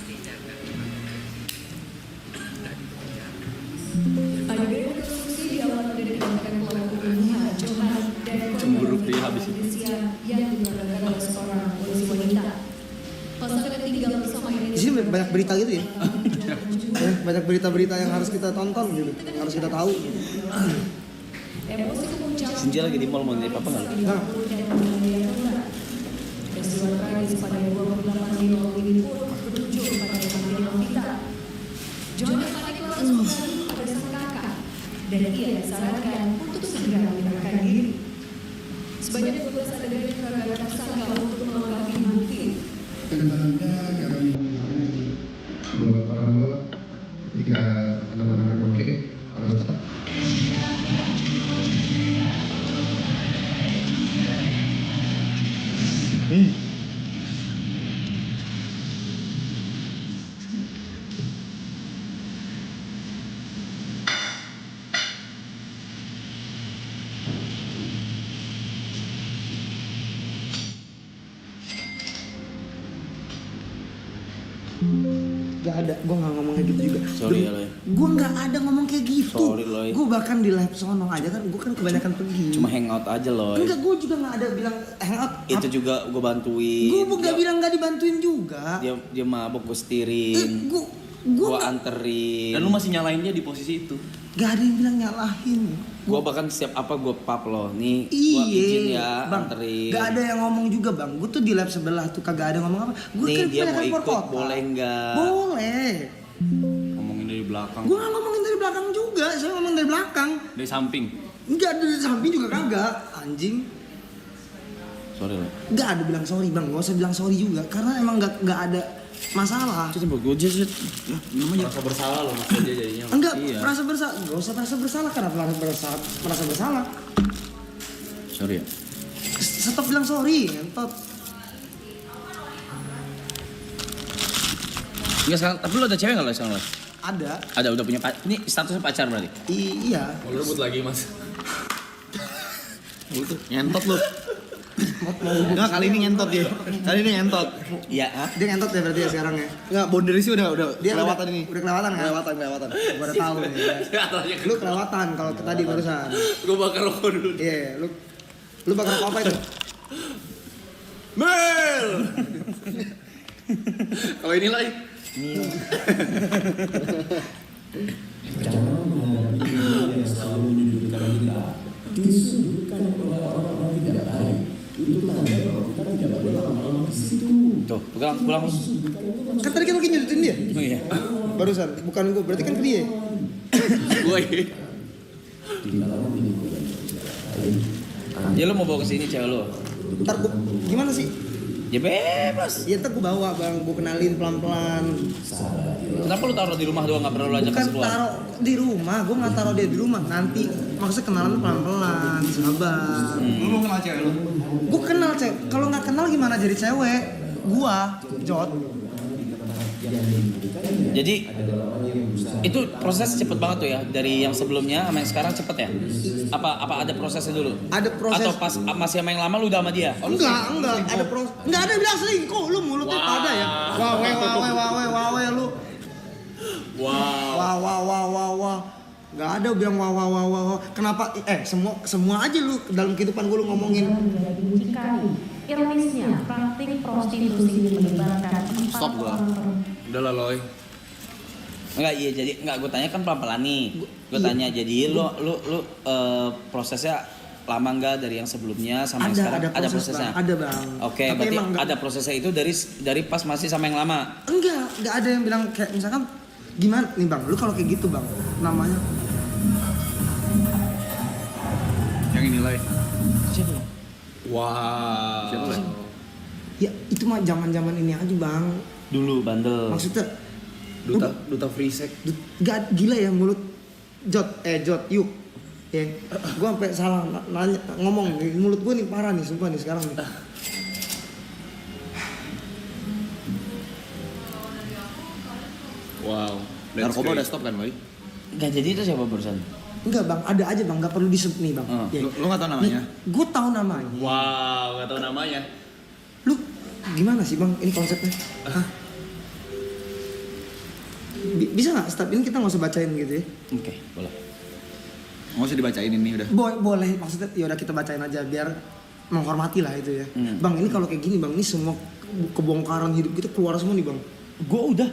Adegan rekonstruksi diawali dari keterangan pelaku pembunuhan Johan dan Cemburu dia habis itu. yang dilakukan oleh seorang polisi wanita. Pasangan tinggal bersama ini. Di sini banyak berita gitu ya. Banyak berita-berita yang harus kita tonton gitu, yang harus kita tahu. Emosi kepuncak. Sinja lagi di mall mau nitip apa nggak? Nah, peristiwa tragis pada 28 Mei ini pun berujung pada kematian Novita. Johan panik langsung mengadu pada sang kakak dan ia disarankan untuk segera menyerahkan diri. Sebanyak 12 adegan terhadap tersangka untuk melengkapi bukti. Tentangnya kami bahwa ketika anak-anak oke harus tetap. Gak ada, gue gak ngomong kayak gitu juga. Sorry ya Loy. Gue gak ada ngomong kayak gitu. Sorry, Loy. Gue bahkan di live sono aja kan, gue kan kebanyakan pergi. Cuma hangout aja Loy. Enggak, gue juga gak ada bilang hangout. Itu juga gue bantuin. Gue gak bilang gak dibantuin juga. Dia mabok gue setirin. Gue anterin. Dan lu masih nyalain dia di posisi itu. Gak ada yang bilang nyalahin. Gue bahkan setiap apa gue pap loh. Nih gue izin ya bang, anterin. gak ada yang ngomong juga bang. Gue tuh di lab sebelah tuh kagak ada ngomong apa. Gua Nih kan dia kebanyakan mau keluar ikut kota. boleh nggak? Boleh. Ngomongin dari belakang. Gue gak ngomongin dari belakang juga. Saya ngomong dari belakang. Dari samping. Enggak, dari samping juga kagak. Anjing. Sorry loh. Gak ada bilang sorry bang. Gak usah bilang sorry juga. Karena emang gak ada masalah. Coba gue aja Namanya merasa bersalah loh mas aja jadinya. Enggak, Iya. merasa bersalah. Gak usah merasa bersalah. Kenapa merasa bersalah? Sorry ya. Stop bilang sorry, ngentot. Enggak sekarang, tapi lo ada cewek nggak lo sekarang lo? Ada, Udah punya ini statusnya pacar berarti? iya. Mau rebut lagi mas. Itu ngentot lo. Enggak, kali ini ngentot dia. Kali ini ngentot. Iya. Dia ngentot ya berarti ya sekarang ya. Enggak, boundaries udah Dia kelewatan ini. Udah kelewatan kan? Kelewatan. Gua udah tahu nih. Lu kelewatan kalau tadi barusan. Gue bakar rokok dulu. Iya, lu bakar apa itu? Mel. Kalau ini lah. Jangan menghadapi dunia yang selalu menyudutkan kita, disudutkan oleh orang-orang tidak baik. Itu tanda bahwa kita tidak boleh lama-lama di situ. Tuh, pulang. Kan tadi kan lu nyudutin dia. Oh iya. Barusan, bukan gua. Berarti kan ke dia. Gue. Di dalam hidup yang terjadi. Ya lo mau bawa ke sini cewek lo? Ntar gua gimana sih? Ya bebas. Ya ntar gua bawa bang, gua kenalin pelan-pelan. Kenapa lo taruh di rumah doang nggak pernah lo ajak Bukan keluar? taruh di rumah, gua nggak taruh dia di rumah. Nanti maksudnya kenalan pelan-pelan, sabar. Lu mau kenal cewek lu? Gua kenal cewek. Kalau nggak kenal gimana jadi cewek? Gua, Jot. Jadi itu proses cepet banget tuh ya, dari yang sebelumnya sama yang sekarang cepet ya? Apa ada prosesnya dulu? Ada proses. Atau pas masih sama yang lama lu udah sama dia? Enggak, ada proses. Enggak ada bilang selingkuh, lu mulutnya pada ya. Wawe lu. Wah. Enggak ada bilang wah. Kenapa? Semua aja lu dalam kehidupan gue lu ngomongin. Menjadi mucikari. Ironisnya, praktik prostitusi melibatkan 4 Stop gua. orang. Udah lah Loy. Enggak, iya jadi gue tanya kan pelan-pelan nih. Gue tanya jadi lu prosesnya lama enggak dari yang sebelumnya sama yang sekarang? Ada prosesnya. Bang. Ada bang. Oke, berarti ada prosesnya itu dari pas masih sama yang lama. Enggak ada yang bilang kayak misalkan gimana nih bang, lu kalau kayak gitu bang, namanya Yang ini Loy. siapa? Wah. Siapa Loy? Ya itu mah zaman ini aja bang. Dulu bandel. Maksudnya Duta free sex. gak gila ya mulut Jot yuk ya gue sampai salah nanya ngomong mulut gue nih parah nih sumpah nih sekarang nih. Wow. Narkoba udah stop kan Loy? Enggak jadi itu siapa barusan? Enggak bang, ada aja bang, gak perlu disebut nih bang. Ya. Lu gak tau namanya? Gue tahu namanya. Wow, gak tau namanya. Lu gimana sih bang ini konsepnya? Hah? Bisa nggak step ini kita nggak usah bacain gitu ya? Oke, boleh. Nggak usah dibacain ini udah. Boleh, maksudnya ya udah kita bacain aja biar menghormati lah itu ya. Bang ini kalau kayak gini bang, ini semua kebongkaran hidup kita keluar semua nih bang. Gua udah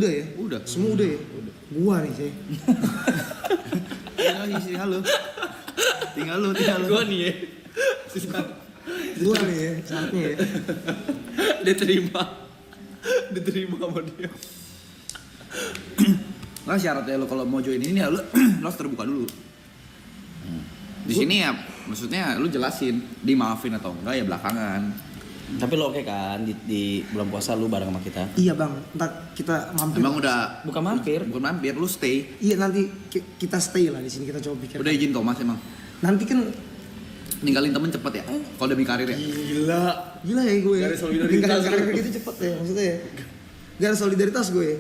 ya? Udah. Semua udah ya? Gua nih sih. Tinggal lu. Gua nih ya. Gua nih ya, saatnya ya. Diterima sama dia. Nah syaratnya lo kalau mau join ini ya lo harus terbuka dulu. Di sini ya maksudnya lu jelasin dimaafin atau enggak ya belakangan. Tapi lo oke kan di bulan puasa lu bareng sama kita? Iya bang, ntar kita mampir. Emang udah Bukan mampir, lu stay. Iya nanti kita stay lah di sini, kita coba pikir. Udah izin Thomas emang. Nanti kan Ninggalin temen cepet ya? Kalau demi karir ya? gila ya gue. Gak ada solidaritas. Ninggalin karir gitu cepet ya maksudnya ya. Gak ada solidaritas gue ya.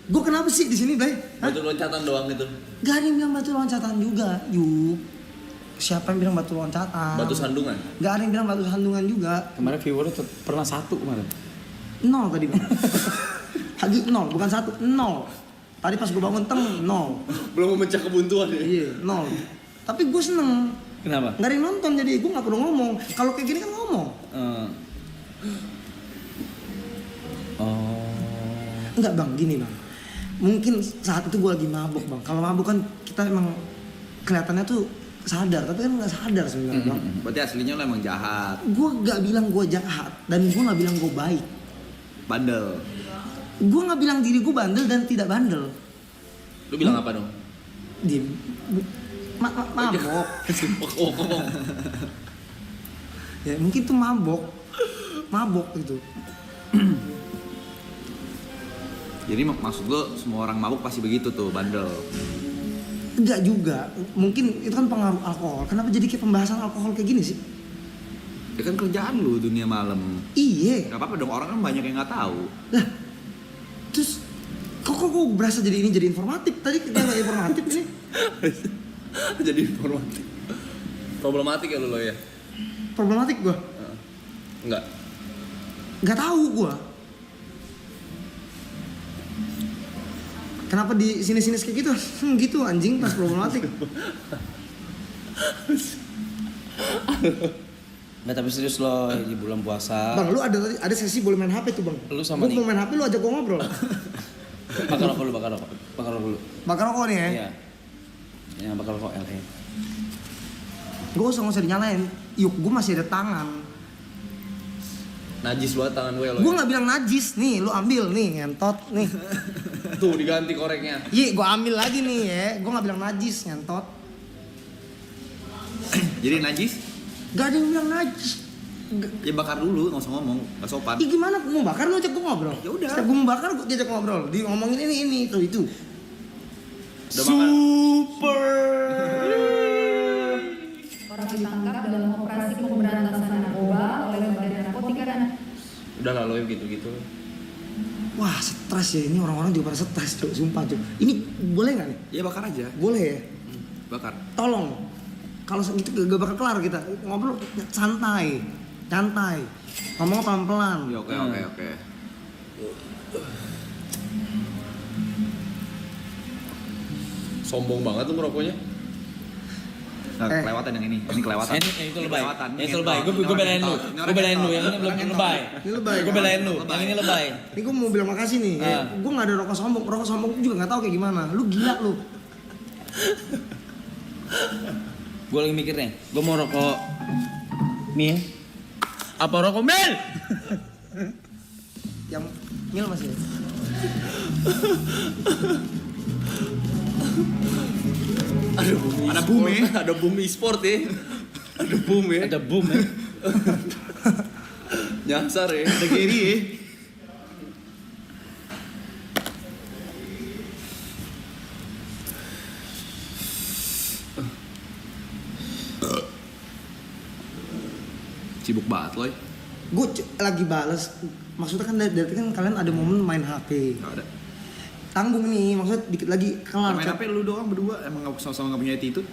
Gue kenapa sih di sini, Bay? Batu loncatan doang gitu. Gak ada yang bilang batu loncatan juga, yuk. Siapa yang bilang batu loncatan? Batu sandungan. Gak ada yang bilang batu sandungan juga. Kemarin viewernya pernah 1 kemarin. 0 tadi bang. Lagi 0, bukan 1, 0. Tadi pas gue bangun 0. Belum memecah kebuntuan ya? Iya, 0. Tapi gue seneng. Kenapa? Gak ada yang nonton jadi gue gak perlu ngomong. Kalau kayak gini kan ngomong. Enggak bang, gini bang. Mungkin saat itu gue lagi mabuk bang. Kalau mabuk kan kita emang kelihatannya tuh sadar, tapi kan nggak sadar sebenarnya bang. Berarti aslinya lo emang jahat. Gue nggak bilang gue jahat dan gue nggak bilang gue baik. Bandel. Gue nggak bilang diri gue bandel dan tidak bandel. Lu bilang apa dong? Mabok. Ya mungkin tuh mabok gitu. Jadi maksud lo semua orang mabuk pasti begitu tuh, bandel. Enggak juga, mungkin itu kan pengaruh alkohol. Kenapa jadi kayak pembahasan alkohol kayak gini sih? Ya kan kerjaan lu dunia malam. Iya. Gak apa-apa dong, orang kan banyak yang nggak tahu. Lah, terus kok berasa jadi ini jadi informatif? Tadi kita nggak informatif sih. Jadi informatif. Problematik ya lo ya? Problematik gua? Enggak. Nggak tahu gua. Kenapa di sini-sini kayak gitu? Gitu anjing pas problematik. Nggak, tapi serius lo di bulan puasa. Bang, lu ada sesi boleh main HP tuh bang. Lu sama gua mau main HP, lu ajak gua ngobrol. Bakar rokok dulu. Bakar rokok nih ya? Iya. Yang bakar rokok LE. Gua nggak usah dinyalain. Yuk, gua masih ada tangan. Najis banget tangan gue lo. Gua nggak bilang najis nih, lu ambil nih ngentot nih. Tuh diganti koreknya. Iya, gua ambil lagi nih ya. Gua nggak bilang najis ngentot. Jadi najis? Gak ada yang bilang najis. Ya bakar dulu, nggak usah ngomong, nggak sopan. Ih gimana gua mau bakar lu ajak gua ngobrol. Ya udah. Setiap gua mau bakar gua diajak ngobrol. Di ngomongin ini itu. Udah makan? Super. Orang ditangkap dalam operasi pemberantasan narkoba oleh Badan Narkotika dan Udah lah lo gitu. stres ya, ini orang-orang juga pada stres Cuk, sumpah Cuk. Ini boleh nggak nih? Ya bakar aja. Boleh ya? Bakar. Tolong, kalau segitu gak bakal kelar kita ngobrol santai, ngomong pelan-pelan. Ya oke. Sombong banget tuh ngerokoknya. Nah, kelewatan yang ini kelewatan. Itu lebay. Itu lebay. Gue belain lu. Yang ini lebay. Ini lebay. Gue belain lu. Yang ini lebay. Ini gue mau bilang makasih nih. Gue nggak ada rokok sombong juga nggak tahu kayak gimana. Lu gila lu. Gue lagi mikir nih. Gue mau rokok Mil. Apa rokok Mil? Yang Mil masih. Ada boom e-sport ya. Ada boom ya. Nyasar ya. Ada Gary ya. Sibuk banget loh. Gue lagi bales. Maksudnya kan dari kan kalian ada momen main HP. Gak ada. Tanggung nih, maksudnya dikit lagi kelar. Main HP lu doang berdua, emang sama-sama gak punya attitude?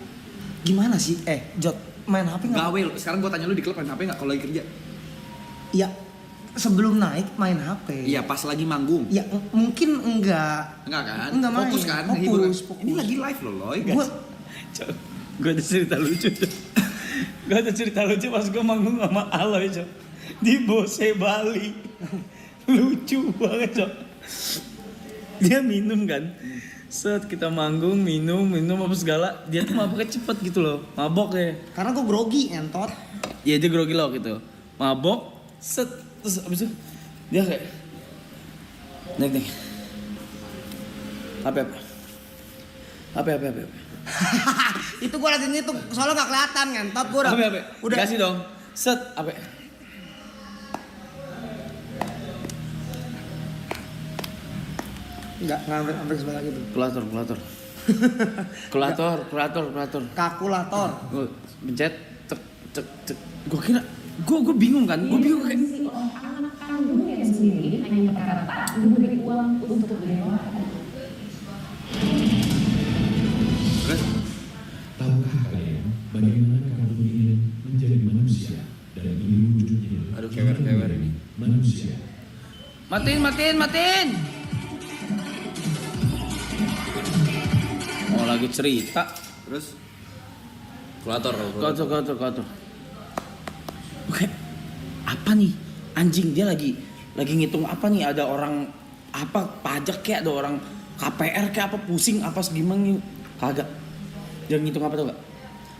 Gimana sih? Jod, main HP nggak? Gawe, sekarang gua tanya lu di klub main HP nggak kalau lagi kerja? Iya, sebelum naik main HP. Iya, pas lagi manggung. Ya mungkin enggak. Enggak kan? Enggak main. Fokus kan? Fokus. Ini lagi live loh, Loy. Gue ada cerita lucu tuh. Gue ada cerita lucu pas gue manggung sama Aloy Cok. Di Bose Bali. Lucu banget Cok. Dia minum kan. Set kita manggung minum apa segala. Dia tuh maboknya cepet gitu loh. Mabok ya. Karena gue grogi entot. Iya dia grogi loh gitu. Mabok. Set. Terus abis itu dia kayak Nek. Apa? Itu gue lagi ngitung, soalnya gak kelihatan kan. Top gue udah kasih dong. Set apa? Enggak sampai sebelah gitu. Kalkulator. Kalkulator. Gue pencet cek. Gue kira gue bingung kan. Gue bingung kayak anak kandung yang sendiri hanya karena tak diberi uang untuk beli olahraga. Tahukah kalian bagaimana kamu ingin menjadi manusia dan ingin wujudnya? Aduh kewer ini. Manusia. Matiin. Oh lagi cerita. Terus kalkulator. Oke. Apa nih? Anjing dia lagi ngitung apa nih? Ada orang apa pajak kayak ada orang KPR kayak apa pusing apa segimana kagak. Dia ngitung apa tuh gak?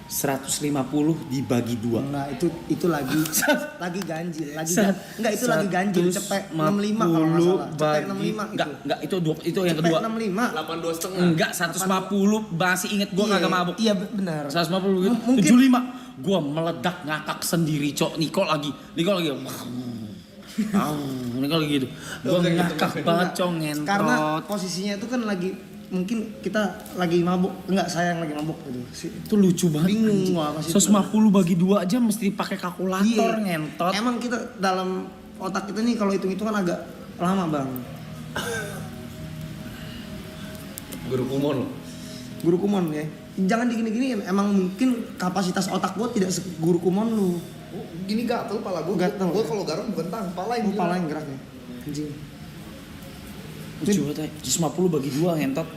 150 dibagi 2. Nah itu lagi ganjil lagi ganjil cepet 65 kalau nggak salah cepet 65 enggak itu yang kedua 85 enggak 150 masih inget gua kagak mabuk iya benar 150 gitu mungkin 75 gua meledak ngakak sendiri cok Niko lagi Niko lagi gitu gua ngakak banget cok ngentot karena posisinya itu kan lagi mungkin kita lagi mabuk, enggak saya yang lagi mabuk gitu. Itu lucu banget. Bingung gua masih 150 bagi 2 aja mesti pakai kalkulator ngentot. Emang kita dalam otak kita nih kalau hitung-hitungan agak lama, Bang. Guru kumon ya. Jangan digini-gini, emang mungkin kapasitas otak gua tidak seguru kumon lu. Gini gatel pala gua. Gua kalau garong bukan tangan, pala yang geraknya. Anjing. Lucu banget, 150 bagi 2 ngentot.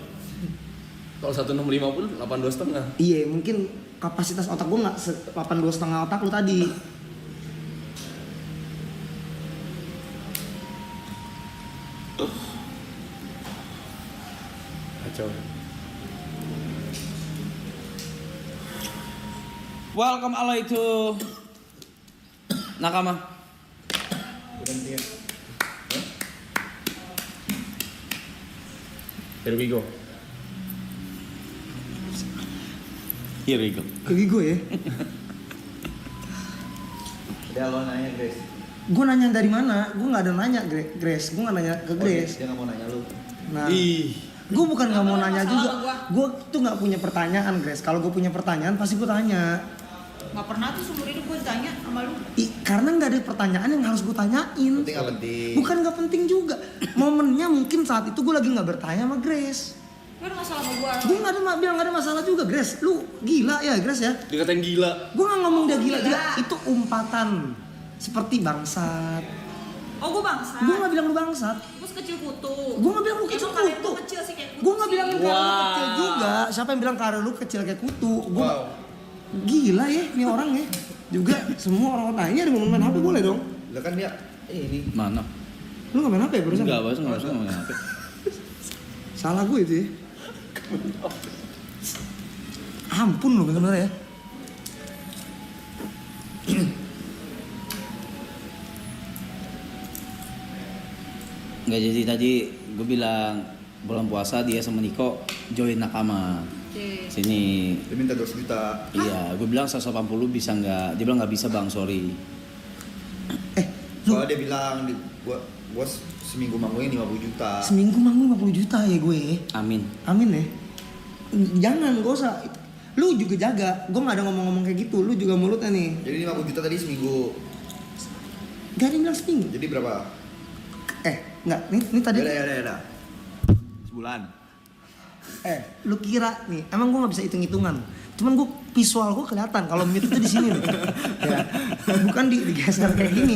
Kalau 1650 82,5. Iya, mungkin kapasitas otak gua enggak 82,5 otak lu tadi. Kacau. Welcome Aloy to Nakama. Here we go. Here we go ya. Udah lo nanya Grace. Gue nanya dari mana? Gue nggak ada nanya Grace. Gue nggak nanya ke Grace. Dia nggak mau nanya lu. Nah, gue bukan nggak mau nanya juga. Gue tuh nggak punya pertanyaan Grace. Kalau gue punya pertanyaan pasti gue tanya. Nggak pernah tuh seumur hidup gue ditanya sama lu. Karena nggak ada pertanyaan yang harus gue tanyain. Penting nggak penting. Bukan nggak penting juga. Momennya mungkin saat itu gue lagi nggak bertanya sama Grace. Lu ada masalah sama gue. Gue nggak ada bilang nggak ada masalah juga, Grace. Lu gila ya, Grace ya. Dikatain gila. Gue nggak ngomong dia gila. Itu umpatan seperti bangsat. Oh, gue bangsat. Gue nggak bilang lu bangsat. Gue sekecil kutu. Gue nggak bilang lu kecil Emang kalian kutu. tuh kecil sih kayak kutu. Gue nggak sih. bilang lu kecil juga. Siapa yang bilang karir lu kecil kayak kutu? Gue gila ya, ini orang ya. Juga semua orang tanya ada mau main HP boleh dong. Lah kan dia ini. Mana? Lu nggak main HP barusan? Enggak, bos, enggak usah ngomongin HP. Salah gue itu ya. Ampun lu bener-bener ya. Enggak, jadi tadi gue bilang bulan puasa dia sama Niko join nakama. Oke. Sini. Dia minta 200 juta. Iya, gue bilang 180 bisa nggak? Dia bilang nggak bisa bang, sorry. Soalnya dia bilang gua seminggu manggung 50 juta. Seminggu manggung 50 juta ya gue. Amin. Amin ya. Jangan, gak usah. Lu juga jaga. Gue gak ada ngomong-ngomong kayak gitu. Lu juga mulutnya nih. Jadi 50 juta tadi seminggu. Gak ada yang bilang seminggu. Jadi berapa? Enggak. Ini tadi. Ya. Sebulan. Lu kira nih. Emang gue gak bisa hitung-hitungan. Cuman gue visual gue kelihatan kalau mute itu di sini nih. Ya. Bukan digeser kayak gini.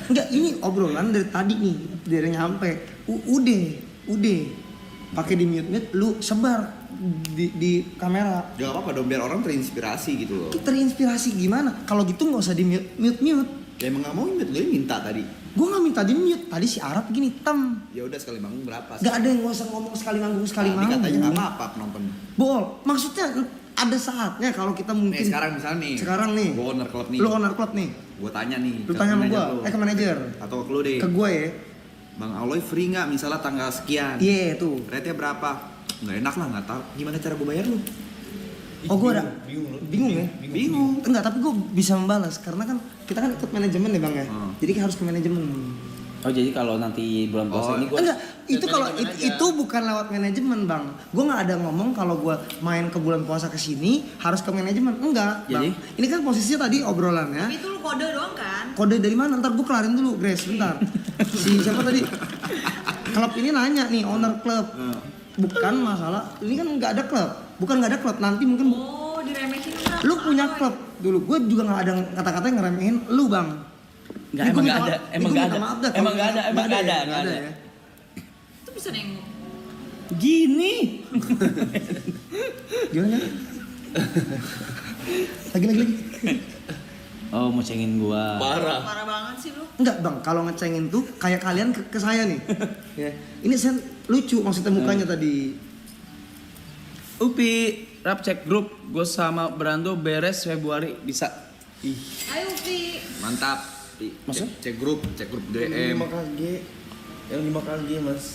Enggak, ini obrolan dari tadi nih, dari nyampe. Udah. Pakai di mute, lu sebar di kamera. Gak apa-apa dong, biar orang terinspirasi gitu loh. Terinspirasi gimana? Kalau gitu nggak usah di mute. Ya emang nggak mau mute, lu minta tadi. Gue nggak minta di mute. Tadi si Arab gini Ya udah sekali manggung berapa? Gak ada yang nggak usah ngomong sekali manggung. Katanya nggak apa-apa penonton. Bol, maksudnya ada saatnya kalau kita mungkin. Sekarang misalnya nih. Sekarang nih. Gue owner klub nih. Lu owner klub nih. Gue tanya nih. Lu tanya sama gue. Ke manajer. Atau ke lu deh. Ke gue ya. Bang Aloy free nggak misalnya tanggal sekian? Iya tuh. Rate-nya berapa? Nggak enak lah, nggak tahu. Gimana cara gue bayar lu? Oh gue ada. Bingung ya? Bingung. Enggak, tapi gue bisa membalas karena kan kita kan ikut manajemen ya bang ya. Jadi harus ke manajemen. Oh jadi kalau nanti bulan puasa ini gue enggak, itu kalau itu bukan lewat manajemen bang. Gue nggak ada ngomong kalau gue main ke bulan puasa ke sini harus ke manajemen. Enggak, bang. Jadi? Ini kan posisinya tadi obrolannya. Tapi itu lu kode doang kan? Kode dari mana? Ntar gue kelarin dulu, Grace. Bentar. Si siapa tadi? Klub ini nanya nih, owner klub. Bukan masalah. Ini kan nggak ada klub. Bukan nggak ada klub. Nanti mungkin. Oh, diremehin lah. Lu punya klub dulu. Gue juga nggak ada kata-kata yang ngeremehin lu bang. nggak emang nggak ada, emang nggak ada, emang nggak ada. Ya. Itu bisa nengok. Gini. Gimana? Lagi. Oh mau cengin gua. Parah. Parah banget sih lu. Enggak bang, kalau ngecengin tuh kayak kalian ke saya nih. Ya. Ini saya lucu maksudnya mukanya tadi. Upi, rap cek grup, gue sama Brando beres Februari bisa. Ayo Upi. Mantap. Maksudnya? Cek grup DM. 5 kg. Yang 5 kg mas.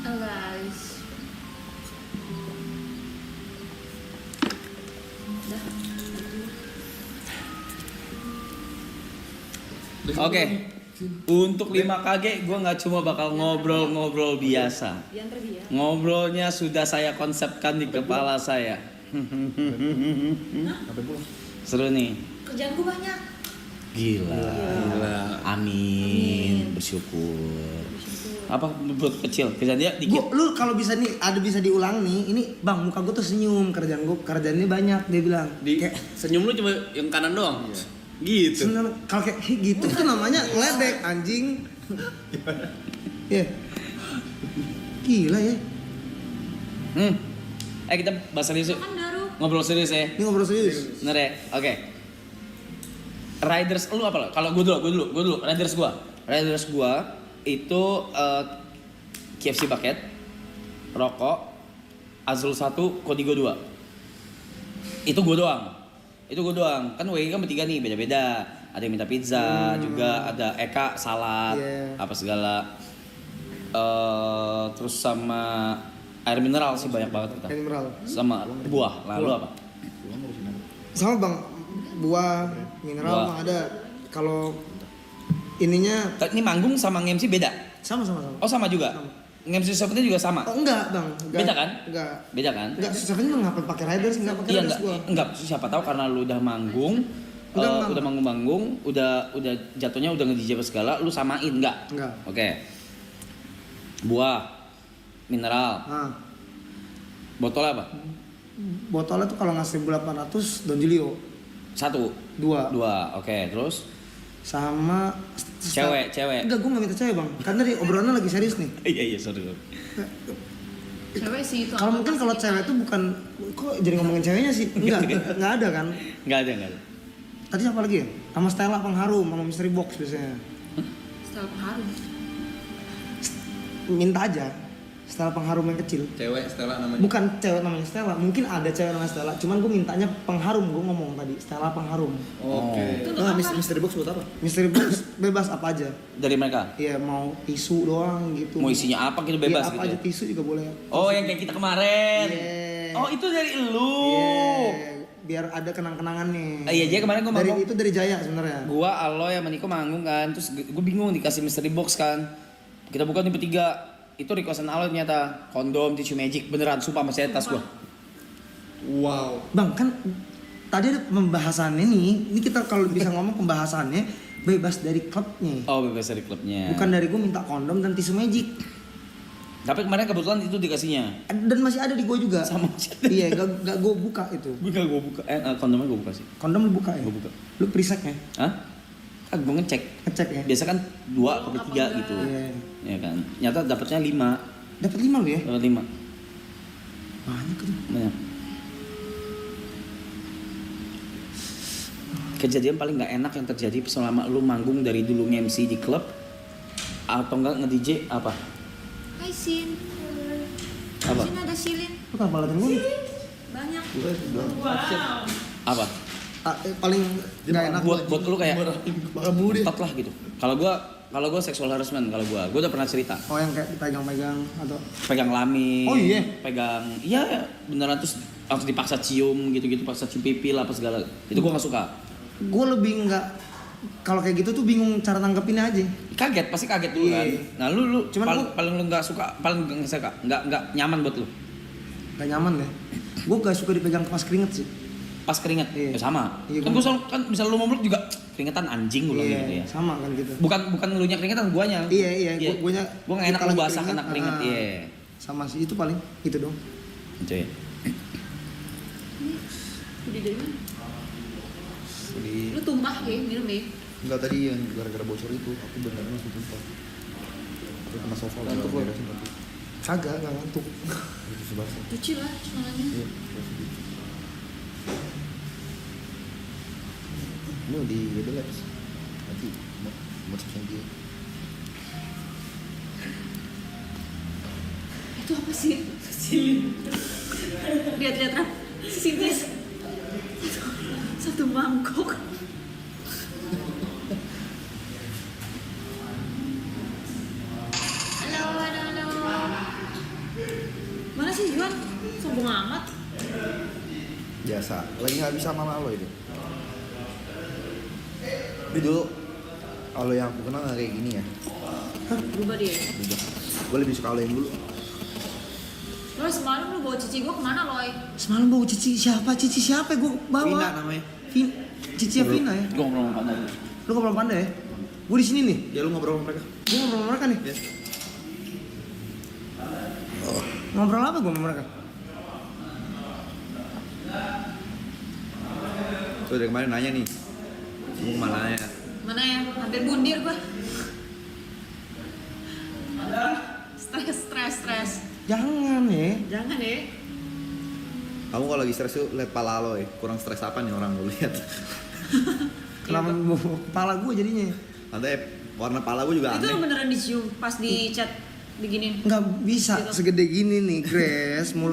Halo guys. Oke. Untuk 5KG gue nggak cuma bakal ngobrol-ngobrol biasa. Diantar dia. Ngobrolnya sudah saya konsepkan di kepala saya. Seru nih. Kerjaan gue banyak. Gila. Amin. Bersyukur. Apa buat kecil? Kerjaan dia dikit. Lu kalau bisa nih ada bisa diulang nih. Ini bang muka gue tuh senyum kerjaannya banyak dia bilang. Kayak Senyum lu cuma yang kanan doang. Gitu. seneng kalau kayak gitu itu namanya ngeledek anjing. Ya. Gila ya. Kita bahas serius yuk. Kan Daru. Ngobrol serius ya. Ini ngobrol serius. Bener ya? Oke. Riders lu apa lo? Kalau gue dulu. Riders gua itu KFC bucket, rokok, Azul 1, Kodigo 2. Itu gue doang. Kan WG kan bertiga nih, beda-beda. Ada yang minta pizza juga, ada Eka salad, apa segala. Terus sama air mineral sih banyak banget kita. Air mineral. Sama buah. Lalu apa? Sama bang, buah, mineral Buah. mah ada. Kalau ininya Ini manggung sama MC beda? sama. Oh sama juga? MC Seventeen juga sama? Oh enggak bang. Beda kan? Enggak. Beda kan? Enggak, Seven mah ngapain pakai riders, enggak pakai Iya riders gua. enggak, siapa tahu karena lu udah manggung, udah manggung-manggung, udah jatuhnya udah nge-DJ segala, lu samain enggak? Enggak. Oke. Buah, mineral, Nah, botol apa? botolnya tuh kalau ngasih 1.800 Don Julio. 1, 2. oke, terus Sama cewek. Enggak, gue gak minta cewek bang. Kan tadi obrolannya lagi serius nih. Iya, sorry. Cewek sih itu. Kalau mungkin kalau cewek tuh bukan, kok jadi ngomongin ceweknya sih? Enggak ada kan? Enggak ada. Tadi siapa lagi ya? Sama Stella Pengharum, sama Mystery Box biasanya. Style pengharum. Minta aja. Stella Pengharum yang kecil. Cewek Stella namanya. Bukan cewek namanya Stella, mungkin ada cewek namanya Stella. Cuman gue mintanya Pengharum, gue ngomong tadi Stella Pengharum. Oke. Itu untuk Nah, apa? Mystery Box buat apa? Mystery Box bebas apa aja. Dari mereka? Iya, mau tisu doang gitu. Mau isinya apa gitu bebas Iya, apa gitu aja ya? tisu juga boleh. Oh, yang kayak kita kemarin. Yeah. Oh, itu dari lu. Yeah. Biar ada kenang-kenangannya. Iya, jadi kemarin gua manggung. Itu dari Jaya sebenarnya. Gua, Aloy, sama Niko manggung kan. Terus gue bingung dikasih mystery box kan. Kita buka nih bertiga. Itu requestan Aloy ternyata. Kondom, tisu magic. Beneran, sumpah masih ada tas gua. Wow. Bang, kan tadi ada pembahasannya nih. Ini kita kalau bisa ngomong pembahasannya bebas dari klubnya. Oh, bebas dari klubnya. Bukan dari gue minta kondom dan tisu magic. Tapi kemarin kebetulan itu dikasihnya. Dan masih ada di gue juga. Sama masih ada. Iya, gak gue buka itu. Gue buka. Kondomnya gue buka sih. Kondom lu buka ya? Gue buka. Lu preseknya? Hah? Gue ngecek. Ngecek ya? Biasa kan 2 sampai 3 gitu. Iya. Ya kan. Nyata dapatnya 5. Dapat 5 lu ya? Dapat 5. Banyak tuh. Banyak. Kejadian paling nggak enak yang terjadi selama lu manggung dari dulu nge-MC di klub atau enggak nge-DJ apa? Hai Sin. Apa? Sin ada Silin. Lu kenapa liatin gue nih? Banyak. Apa? Paling nggak enak Buat lu kayak ketat lah gitu. Kalau gua sexual harassment kalau gua udah pernah cerita. Oh, yang kayak dipegang-pegang atau Pegang kelamin. Oh, iya? Iya beneran terus harus dipaksa cium gitu-gitu, paksa cium pipi lah apa segala. Itu gua nggak suka. gue lebih nggak, kalau kayak gitu tuh bingung cara nanggepinnya aja. Kaget, pasti kaget dulu kan. Iya. Nah lu Cuman paling lu nggak suka, paling nggak suka, nggak nyaman buat lu. Gak nyaman ya. Gue gak suka dipegang pas keringet sih. Pas keringet, Iya. ya sama. Iya, Kan gua- gue selalu kan misal lu mau meluk juga keringetan anjing gue Iya, gitu ya. sama kan gitu. Bukan lu nya keringetan, guanya. Iya, guanya Gue nggak enak kita lu lagi basah kena keringet, ah, iya. Sama sih, itu paling itu dong. Itu ya. Udah dari mana? Di Lu tumpah ya, minum ya. enggak tadi yang gara-gara bocor itu aku benar langsung tumpah. Terus kena sofa Ngantuk udah lu? beresin tapi Kagak ngantuk. itu sebasa. Cuci lah celananya. Iya. Ini di Wede Labs. Nanti mau cek lagi. Itu apa sih? Silin. Lihat-lihat Rap. Sintis. Satu mangkok. Halo. Mana sih Juan? Sombong amat. Biasa. Lagi nggak bisa sama lo itu. Ini dulu kalau yang aku kenal nggak kayak gini ya. Berubah dia. Gue lebih suka lo yang dulu. Lo semalam lu bawa cici gua kemana Loy? Semalam bawa cici siapa? Cici siapa gue bawa? Vina namanya. Cici ya Vina ya? Gue ngobrol sama Pandai. Lu ngobrol pandai ya? Gue di sini nih. Ya lu ngobrol sama mereka. Gue ngobrol sama mereka nih. Ya. Ngobrol apa gue sama mereka? Tuh dari kemarin nanya nih. Kamu kemana ya? Mana ya? Hampir bundir gua. Stres. Jangan ya. Jangan ya. Kamu kalau lagi stres tuh lihat pala lo ya. Kurang stres apa nih orang lo lihat? Kenapa bawa kepala gue jadinya? Nanti warna pala gue juga Itu aneh. beneran dicium pas di chat diginin. Nggak bisa segede gini nih, Grace. Mulut